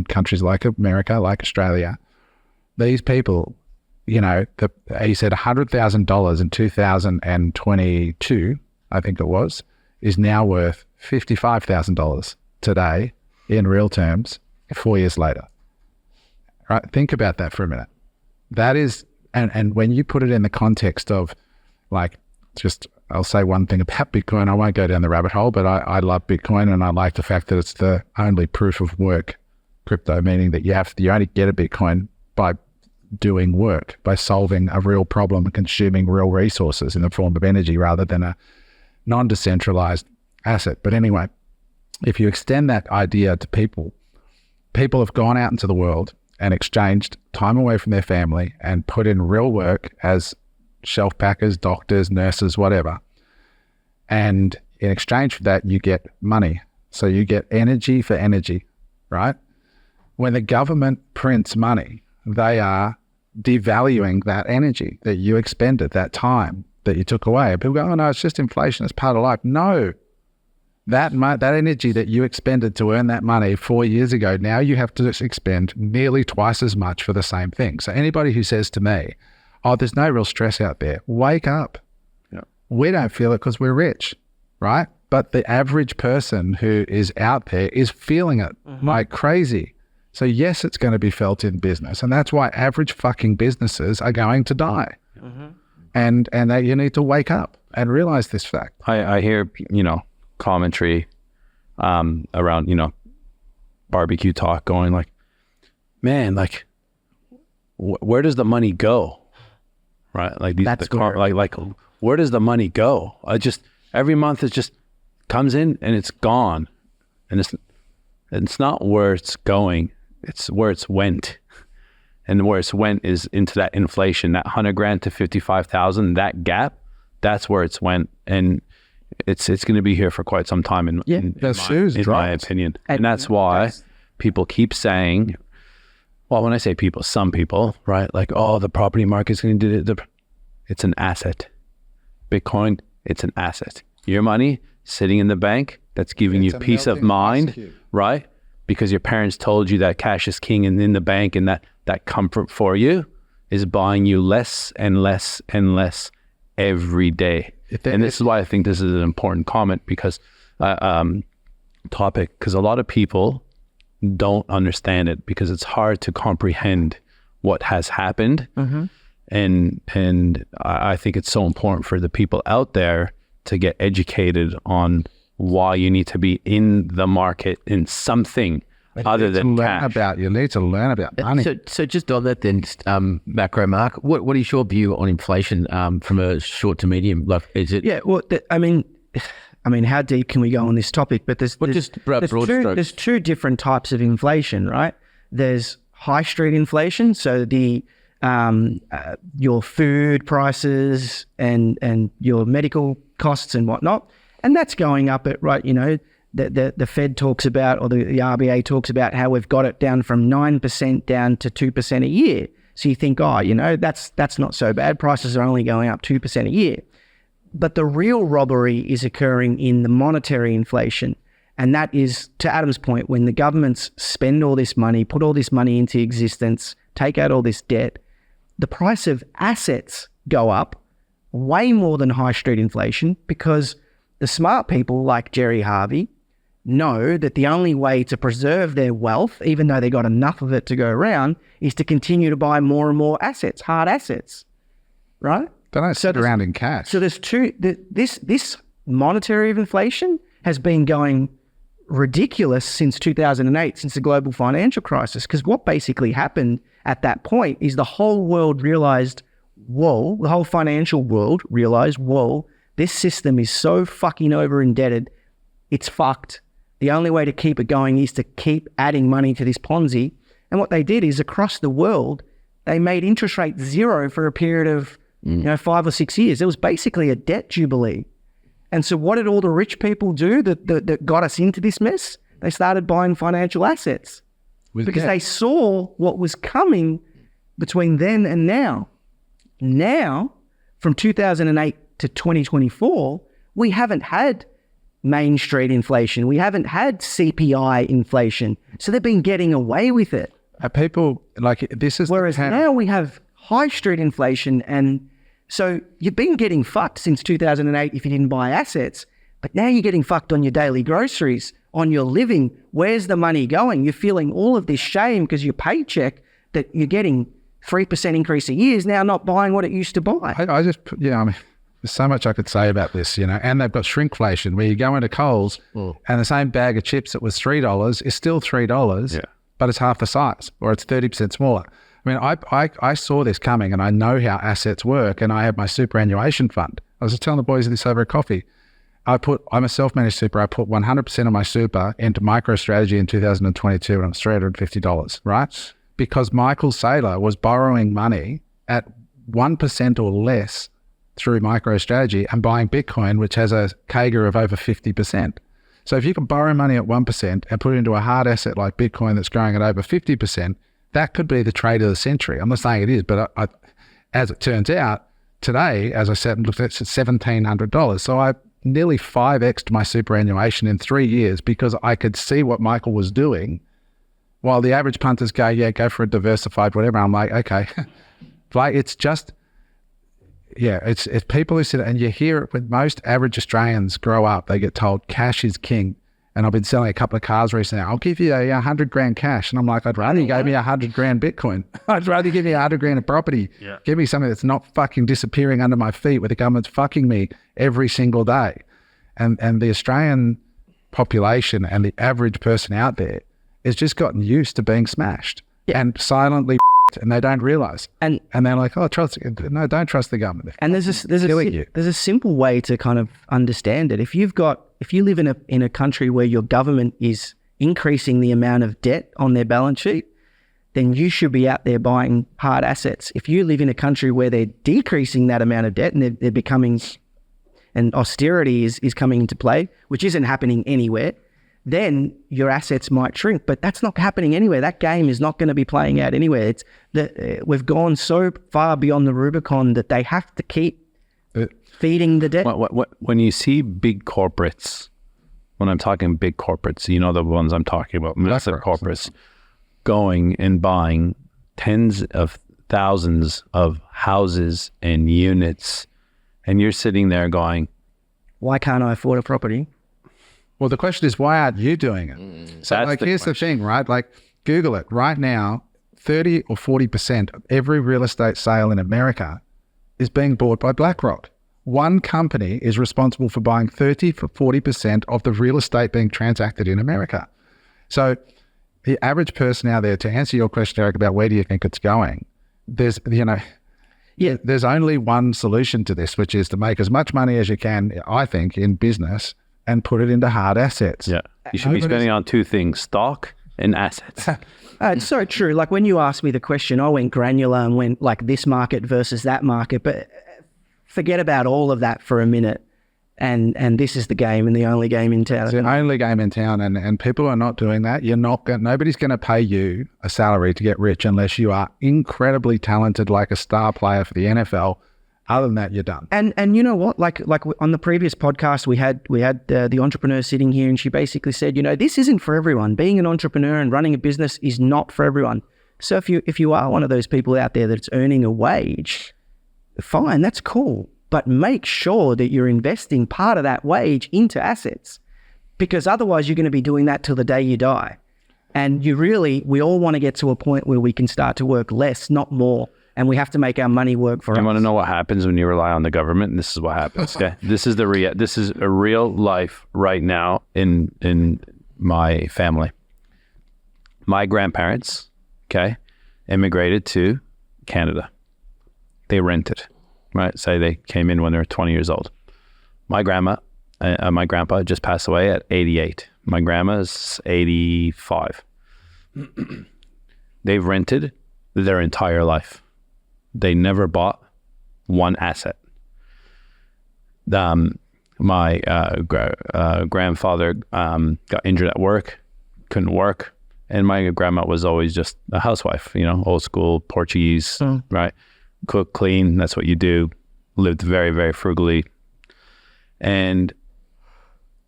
countries like America, like Australia. These people, he said $100,000 in 2022, I think it was, is now worth $55,000 today in real terms 4 years later. Right? Think about that for a minute. That is, and when you put it in the context of I'll say one thing about Bitcoin. I won't go down the rabbit hole, but I love Bitcoin, and I like the fact that it's the only proof of work crypto, meaning that you only get a Bitcoin by doing work, by solving a real problem and consuming real resources in the form of energy rather than a non-decentralized asset. But anyway, if you extend that idea to people have gone out into the world and exchanged time away from their family and put in real work as shelf packers, doctors, nurses, whatever. And in exchange for that, you get money. So you get energy for energy, right? When the government prints money, they are devaluing that energy that you expended, that time that you took away. And people go, oh no, it's just inflation, it's part of life. No, that energy that you expended to earn that money 4 years ago, now you have to expend nearly twice as much for the same thing. So anybody who says to me, oh, there's no real stress out there, wake up. Yeah. We don't feel it because we're rich, right? But the average person who is out there is feeling it like crazy. So yes, it's going to be felt in business. And that's why average fucking businesses are going to die. And that you need to wake up and realize this fact. I hear, commentary around, barbecue talk going like, man, like, where does the money go? Right? Like where does the money go? Every month it just comes in and it's gone. And it's not where it's going. It's where it's went. And where it's went is into that inflation, that 100 grand to 55,000, that gap, that's where it's went. And it's going to be here for quite some time in my opinion. And that's why people keep saying, well, when I say people, some people, right? Like, oh, the property market's going to do it. It's an asset. Bitcoin, it's an asset. Your money sitting in the bank, that's giving you peace of mind, right? Because your parents told you that cash is king and in the bank, and that comfort for you is buying you less and less and less every day. And this is why I think this is an important comment, because topic, because a lot of people don't understand it, because it's hard to comprehend what has happened. And I think it's so important for the people out there to get educated on why you need to be in the market in something other than cash. You need to learn about money. So just on that then, macro Mark, what is your view on inflation from a short to medium? Like, is it? Yeah, well, I mean, how deep can we go on this topic? But there's two different types of inflation, right? There's high street inflation, so the your food prices and your medical costs and whatnot, and that's going up at the Fed talks about, or the RBA talks about how we've got it down from 9% down to 2% a year. So you think, that's not so bad. Prices are only going up 2% a year. But the real robbery is occurring in the monetary inflation. And that is, to Adam's point, when the governments spend all this money, put all this money into existence, take out all this debt, the price of assets go up way more than high street inflation, because the smart people like Jerry Harvey know that the only way to preserve their wealth, even though they got enough of it to go around, is to continue to buy more and more assets, hard assets, right? They don't sit around in cash. So there's this monetary inflation has been going ridiculous since 2008, since the global financial crisis, because what basically happened at that point is the whole world realized, whoa, the whole financial world realized, whoa, this system is so fucking over indebted, it's fucked. The only way to keep it going is to keep adding money to this Ponzi. And what they did is, across the world, they made interest rate zero for a period of 5 or 6 years. It was basically a debt jubilee. And so what did all the rich people do that got us into this mess? They started buying financial assets because they saw what was coming between then and now. Now, from 2008 to 2024, we haven't had Main Street inflation. We haven't had CPI inflation. So they've been getting away with it. People like this is, whereas now we have high street inflation, and so you've been getting fucked since 2008 if you didn't buy assets, but now you're getting fucked on your daily groceries, on your living. Where's the money going? You're feeling all of this shame because your paycheck that you're getting 3% increase a year is now not buying what it used to buy. There's so much I could say about this, and they've got shrinkflation where you go into Coles and the same bag of chips that was $3 is still $3, but it's half the size, or it's 30% smaller. I mean, I saw this coming, and I know how assets work, and I have my superannuation fund. I was just telling the boys this over a coffee. I'm a self-managed super. I put 100% of my super into MicroStrategy in 2022, and it was $350, right? because Michael Saylor was borrowing money at 1% or less through MicroStrategy and buying Bitcoin, which has a CAGR of over 50%. So if you can borrow money at 1% and put it into a hard asset like Bitcoin that's growing at over 50%, that could be the trade of the century. I'm not saying it is, but as it turns out, today, as I said, it's at $1,700. So I nearly 5x'd my superannuation in 3 years because I could see what Michael was doing, while the average punters go, yeah, go for a diversified whatever. I'm like, okay. Like, it's just, yeah, it's people who sit, and you hear it when most average Australians grow up, they get told cash is king. And I've been selling a couple of cars recently. I'll give you a 100 grand cash. And I'm like, I'd rather you gave me 100 grand Bitcoin. I'd rather you give me 100 grand of property. Yeah. Give me something that's not fucking disappearing under my feet where the government's fucking me every single day. And the Australian population and the average person out there has just gotten used to being smashed and silently and they don't realize. And they're like, oh, don't trust the government. And there's a simple way to kind of understand it. If you live in a country where your government is increasing the amount of debt on their balance sheet, then you should be out there buying hard assets. If you live in a country where they're decreasing that amount of debt and they're becoming, and austerity is coming into play, which isn't happening anywhere, then your assets might shrink. But that's not happening anywhere. That game is not going to be playing out anywhere. We've gone so far beyond the Rubicon that they have to keep feeding the debt. When you see big corporates, when I'm talking big corporates, you know the ones I'm talking about, massive corporates, going and buying tens of thousands of houses and units, and you're sitting there going, why can't I afford a property? Well, the question is, why aren't you doing it? So here's the thing, right? Like, Google it right now, 30 or 40% of every real estate sale in America is being bought by BlackRock. One company is responsible for buying 30 to 40% of the real estate being transacted in America. So the average person out there, to answer your question, Eric, about where do you think it's going, there's only one solution to this, which is to make as much money as you can, I think, in business and put it into hard assets. Yeah, you should be spending on two things, stock and assets. It's so true. Like, when you asked me the question, I went granular and went like this market versus that market, but forget about all of that for a minute. And this is the game, and the only game in town. It's the only game in town, and people are not doing that. Nobody's going to pay you a salary to get rich unless you are incredibly talented, like a star player for the NFL. Other than that, you're done. And you know what? Like on the previous podcast, we had the entrepreneur sitting here, and she basically said, this isn't for everyone. Being an entrepreneur and running a business is not for everyone. So if you are one of those people out there that's earning a wage, fine, that's cool. But make sure that you're investing part of that wage into assets, because otherwise you're going to be doing that till the day you die. And we all want to get to a point where we can start to work less, not more. And we have to make our money work for us. You want to know what happens when you rely on the government? And this is what happens. Okay, this is a real life right now in my family. My grandparents, immigrated to Canada. They rented, right? Say they came in when they were 20 years old. My grandpa just passed away at 88. My grandma's 85. They've rented their entire life. They never bought one asset. My grandfather got injured at work, couldn't work, and my grandma was always just a housewife, old school Portuguese, right? Cook, clean, that's what you do. Lived very, very frugally. And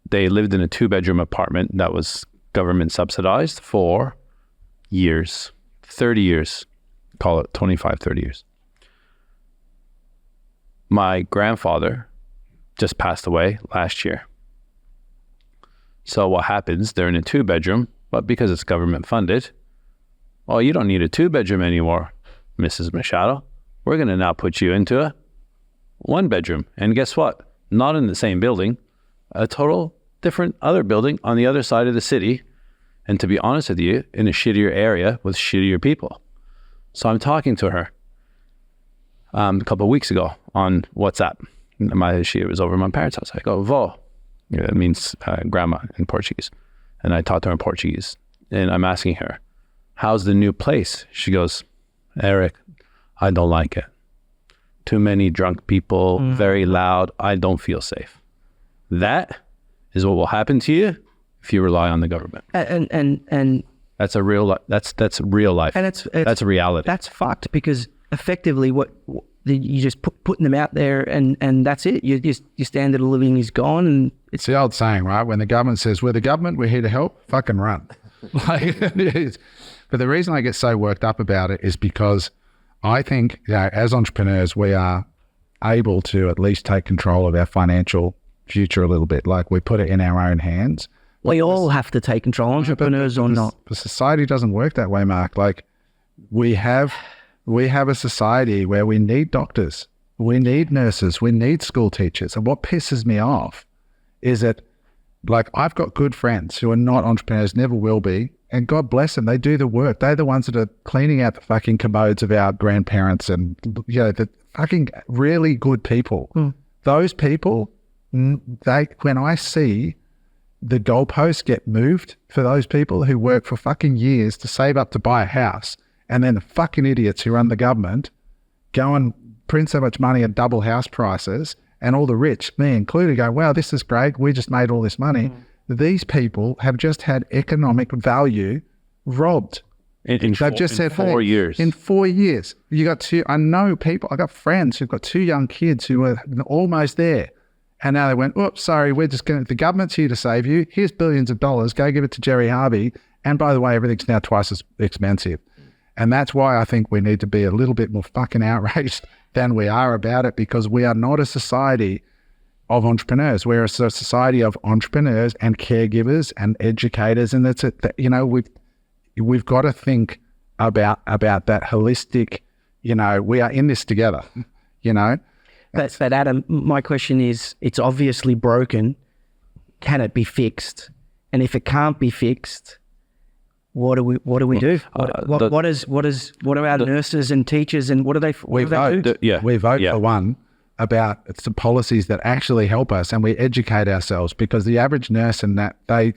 they lived in a 2-bedroom apartment that was government subsidized for years, 30 years, call it 25, 30 years. My grandfather just passed away last year. So what happens, they're in a 2-bedroom, but because it's government funded, oh, you don't need a 2-bedroom anymore, Mrs. Machado. We're going to now put you into a 1-bedroom. And guess what? Not in the same building, a total different other building on the other side of the city. And to be honest with you, in a shittier area with shittier people. So I'm talking to her a couple of weeks ago on WhatsApp. She was over at my parents' house. I go, "Vó," that means grandma in Portuguese. And I talked to her in Portuguese. And I'm asking her, how's the new place? She goes, Eric, I don't like it. Too many drunk people, very loud. I don't feel safe. That is what will happen to you if you rely on the government. And That's a real that's real life. And it's that's a reality. That's fucked, because effectively you just putting them out there, and that's it. Your standard of living is gone, and It's the old saying, right? When the government says, we're the government, we're here to help, fucking run. Like, it is. But the reason I get so worked up about it is because I think, as entrepreneurs, we are able to at least take control of our financial future a little bit. Like, we put it in our own hands. we all have to take control, entrepreneurs or not. But society doesn't work that way, Mark. Like, we have a society where we need doctors, we need nurses, we need school teachers. And what pisses me off is that, like, I've got good friends who are not entrepreneurs, never will be, and God bless them, they do the work. They're the ones that are cleaning out the fucking commodes of our grandparents, and, you know, the fucking really good people. Those people, when I see the goalposts get moved for those people who work for fucking years to save up to buy a house, and then the fucking idiots who run the government go and print so much money and double house prices, and all the rich, me included, go, wow, this is great, we just made all this money. These people have just had economic value robbed. In 4 years. In 4 years. You got I know people, I got friends who've got 2 young kids who are almost there. And now they went, oops, sorry, the government's here to save you. Here's billions of dollars. Go give it to Jerry Harvey. And by the way, everything's now twice as expensive. And that's why I think we need to be a little bit more fucking outraged than we are about it, because we are not a society of entrepreneurs. We're a society of entrepreneurs and caregivers and educators. And that's it. You know, we've got to think about that holistic, you know, we are in this together, you know. But Adam, my question is, it's obviously broken. Can it be fixed? And if it can't be fixed, what do we do? What are our nurses and teachers, and what do they do? We vote for one about it's the policies that actually help us, and we educate ourselves, because the average nurse and that they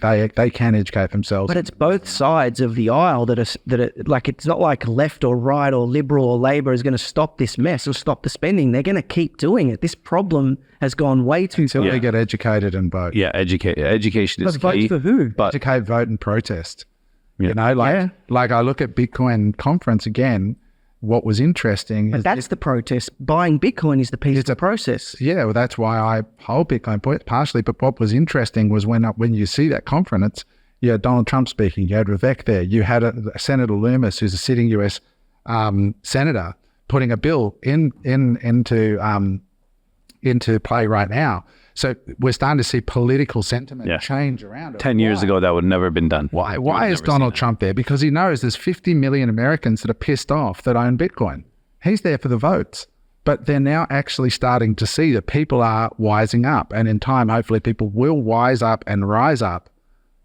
can educate themselves. But it's both sides of the aisle that are like, it's not like left or right or Liberal or Labor is going to stop this mess or stop the spending. They're going to keep doing it. This problem has gone way too far. Until we get educated and vote. Yeah, education is vote key. for who? But Educate, vote, and protest. You know, like I look at Bitcoin conference again. What was interesting is that's the protest. Buying Bitcoin is the peaceful process. Yeah, well, that's why I hold Bitcoin partially. But what was interesting was when you see that conference, you had Donald Trump speaking, you had Vivek there, you had Senator Loomis, who's a sitting US senator, putting a bill into play right now. So we're starting to see political sentiment change around it. 10 years ago, that would never have been done. Why is Donald Trump there? Because he knows there's 50 million Americans that are pissed off that own Bitcoin. He's there for the votes. But they're now actually starting to see that people are wising up. And in time, hopefully people will wise up and rise up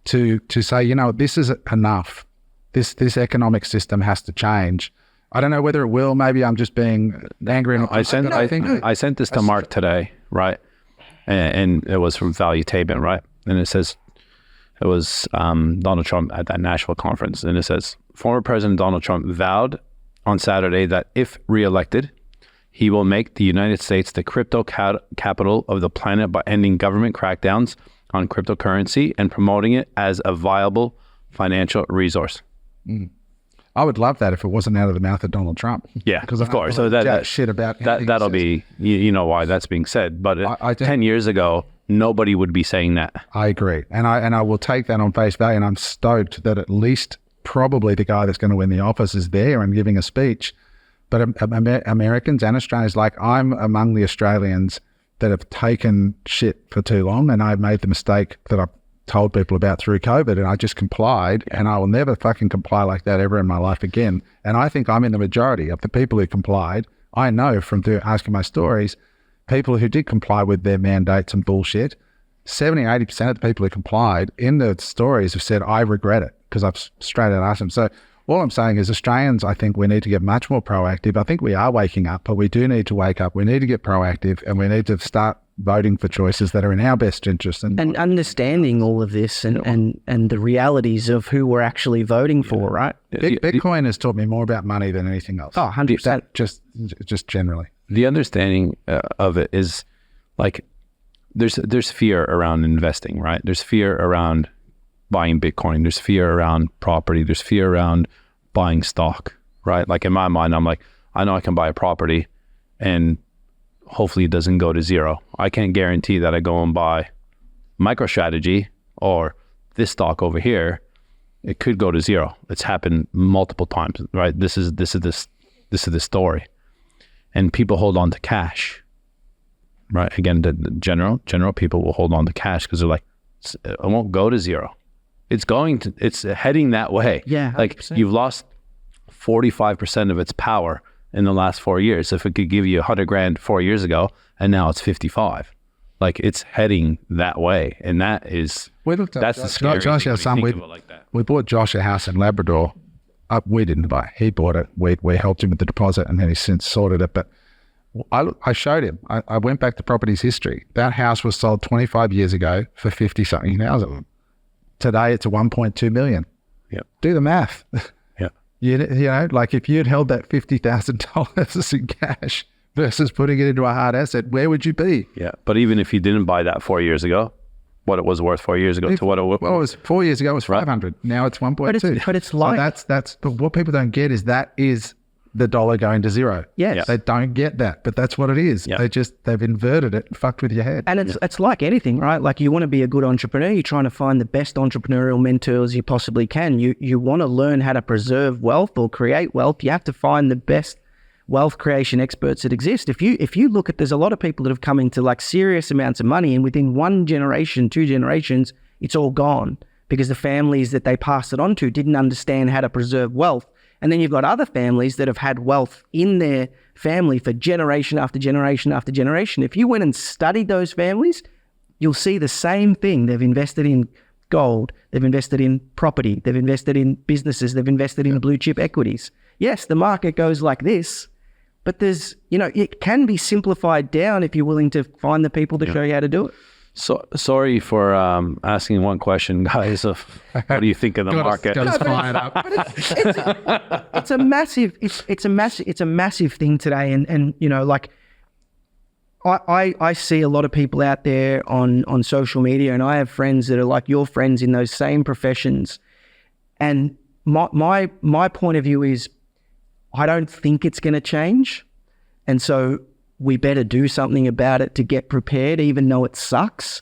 to say, you know, this is enough. This economic system has to change. I don't know whether it will. Maybe I'm just being angry. I sent this to Mark today, right? And it was from Valuetainment, right? And it says, it was Donald Trump at that Nashville conference. And it says, former President Donald Trump vowed on Saturday that if reelected, he will make the United States the crypto capital of the planet by ending government crackdowns on cryptocurrency and promoting it as a viable financial resource. I would love that if it wasn't out of the mouth of Donald Trump. Yeah, because of course. So that shit about that'll be, you know why that's being said. But 10 years ago, nobody would be saying that. I agree, and I will take that on face value. And I'm stoked that at least probably the guy that's going to win the office is there and giving a speech. But Americans and Australians, like, I'm among the Australians that have taken shit for too long, and I've made the mistake that I've told people about through COVID, and I just complied, and I will never fucking comply like that ever in my life again. And I think I'm in the majority of the people who complied. I know from asking my stories, people who did comply with their mandates and bullshit, 70-80% of the people who complied in the stories have said, I regret it, because I've straight out asked them. So All I'm saying is Australians, I think we need to get much more proactive. I think we are waking up, but we do need to wake up. We need to get proactive, and we need to start voting for choices that are in our best interest. And understanding all of this and the realities of who we're actually voting for, right? Bitcoin has taught me more about money than anything else. Oh, 100%. Just generally. The understanding of it is like there's fear around investing, right? There's fear around buying Bitcoin. There's fear around property. There's fear around buying stock, right? Like in my mind, I'm like, I know I can buy a property and hopefully it doesn't go to zero. I can't guarantee that I go and buy MicroStrategy or this stock over here. It could go to zero. It's happened multiple times, right? This is the story. And people hold on to cash, right? Again, the general people will hold on to cash because they're like, it won't go to zero. It's heading that way. Yeah, 100%. Like you've lost 45% of its power in the last 4 years. If it could give you 100 grand 4 years ago, and now it's 55, like it's heading that way. And that's the scary Josh, thing our son, when you think of it like that. we bought Josh a house in Labrador. We didn't buy it. He bought it. We helped him with the deposit, and then he's since sorted it. But I showed him. I went back to properties history. That house was sold 25 years ago for 50-something thousand. Today, it's a 1.2 million. Yeah. Do the math. Yeah. You know, like if you'd held that $50,000 in cash versus putting it into a hard asset, where would you be? Yeah. But even if you didn't buy that 4 years ago, what it was worth 4 years ago to what it was. Well, it was 4 years ago, it was 500. Now it's 1.2. But it's like... So but what people don't get is that is the dollar going to zero. Yes. They don't get that, but that's what it is. Yeah. They've inverted it and fucked with your head. And it's like anything, right? Like you want to be a good entrepreneur, you're trying to find the best entrepreneurial mentors you possibly can. You want to learn how to preserve wealth or create wealth. You have to find the best wealth creation experts that exist. If you look at, there's a lot of people that have come into like serious amounts of money, and within 1 generation, 2 generations, it's all gone because the families that they passed it on to didn't understand how to preserve wealth. And then you've got other families that have had wealth in their family for generation after generation after generation. If you went and studied those families, you'll see the same thing. They've invested in gold, they've invested in property, they've invested in businesses, they've invested in blue chip equities. Yes, the market goes like this, but there's, it can be simplified down if you're willing to find the people to show you how to do it. So sorry for asking one question, guys. Of what do you think of the market? Got us fired up. It's a massive thing today, and like I see a lot of people out there on social media, and I have friends that are like your friends in those same professions, and my point of view is I don't think it's going to change, and so we better do something about it to get prepared, even though it sucks.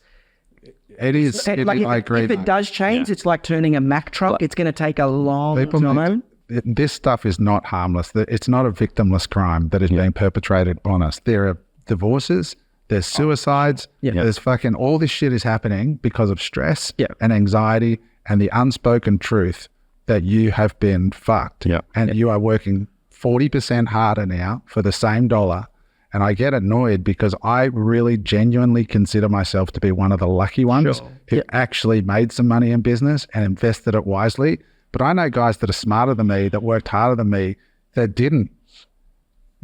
It is. I agree. If it does change, it's like turning a Mack truck. It's going to take a long time. This stuff is not harmless. It's not a victimless crime that is being perpetrated on us. There are divorces, there's suicides, there's fucking all this shit is happening because of stress and anxiety and the unspoken truth that you have been fucked. And you are working 40% harder now for the same dollar. And I get annoyed because I really genuinely consider myself to be one of the lucky ones who actually made some money in business and invested it wisely. But I know guys that are smarter than me, that worked harder than me, that didn't,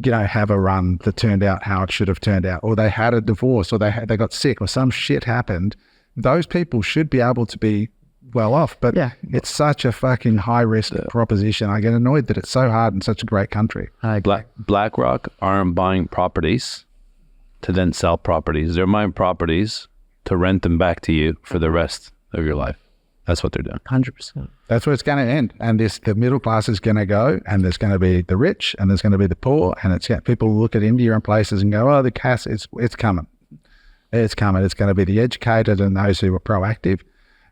have a run that turned out how it should have turned out, or they had a divorce, or they got sick, or some shit happened. Those people should be able to be well off, but it's such a fucking high risk proposition. I get annoyed that it's so hard in such a great country. BlackRock aren't buying properties to then sell properties. They're buying properties to rent them back to you for the rest of your life. That's what they're doing. 100%. That's where it's going to end. And the middle class is going to go, and there's going to be the rich, and there's going to be the poor, and people look at India and places and go, oh, the cash, it's coming. It's coming. It's going to be the educated and those who are proactive.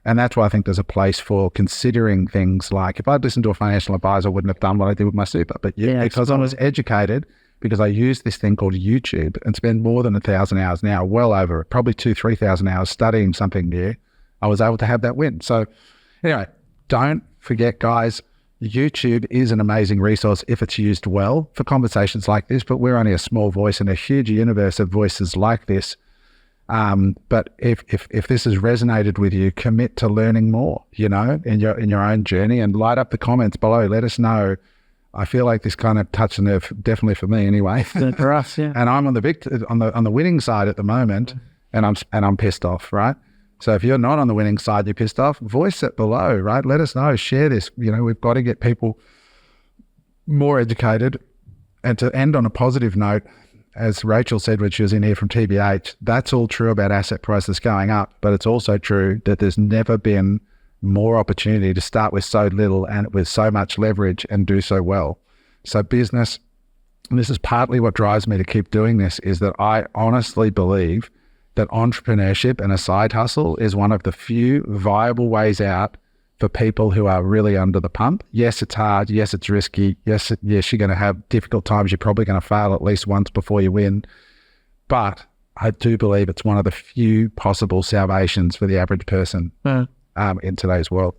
And that's why I think there's a place for considering things like, if I'd listened to a financial advisor, I wouldn't have done what I did with my super. But because I was educated, because I used this thing called YouTube and spend more than 1,000 hours now, well over, probably 2,000-3,000 hours studying something new, I was able to have that win. So anyway, don't forget, guys, YouTube is an amazing resource if it's used well for conversations like this, but we're only a small voice in a huge universe of voices like this. But if this has resonated with you, commit to learning more, in your own journey, and light up the comments below. Let us know. I feel like this kind of touched a nerve, definitely for me anyway. For us, yeah. And I'm on the winning side at the moment, and I'm pissed off, right? So if you're not on the winning side, you're pissed off, voice it below, right? Let us know, share this. We've got to get people more educated. And to end on a positive note, as Rachel said when she was in here from TBH, that's all true about asset prices going up, but it's also true that there's never been more opportunity to start with so little and with so much leverage and do so well. So business, and this is partly what drives me to keep doing this, is that I honestly believe that entrepreneurship and a side hustle is one of the few viable ways out for people who are really under the pump. Yes, it's hard. Yes, it's risky. Yes, you're going to have difficult times. You're probably going to fail at least once before you win. But I do believe it's one of the few possible salvations for the average person in today's world.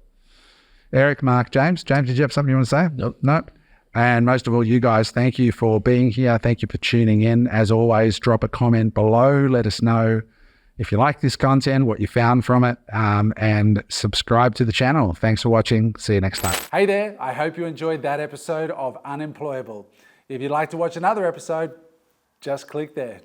Eric, Mark, James, did you have something you want to say? Nope. And most of all, you guys, thank you for being here. Thank you for tuning in. As always, drop a comment below. Let us know if you like this content, what you found from it, and subscribe to the channel. Thanks for watching. See you next time. Hey there, I hope you enjoyed that episode of Unemployable. If you'd like to watch another episode, just click there.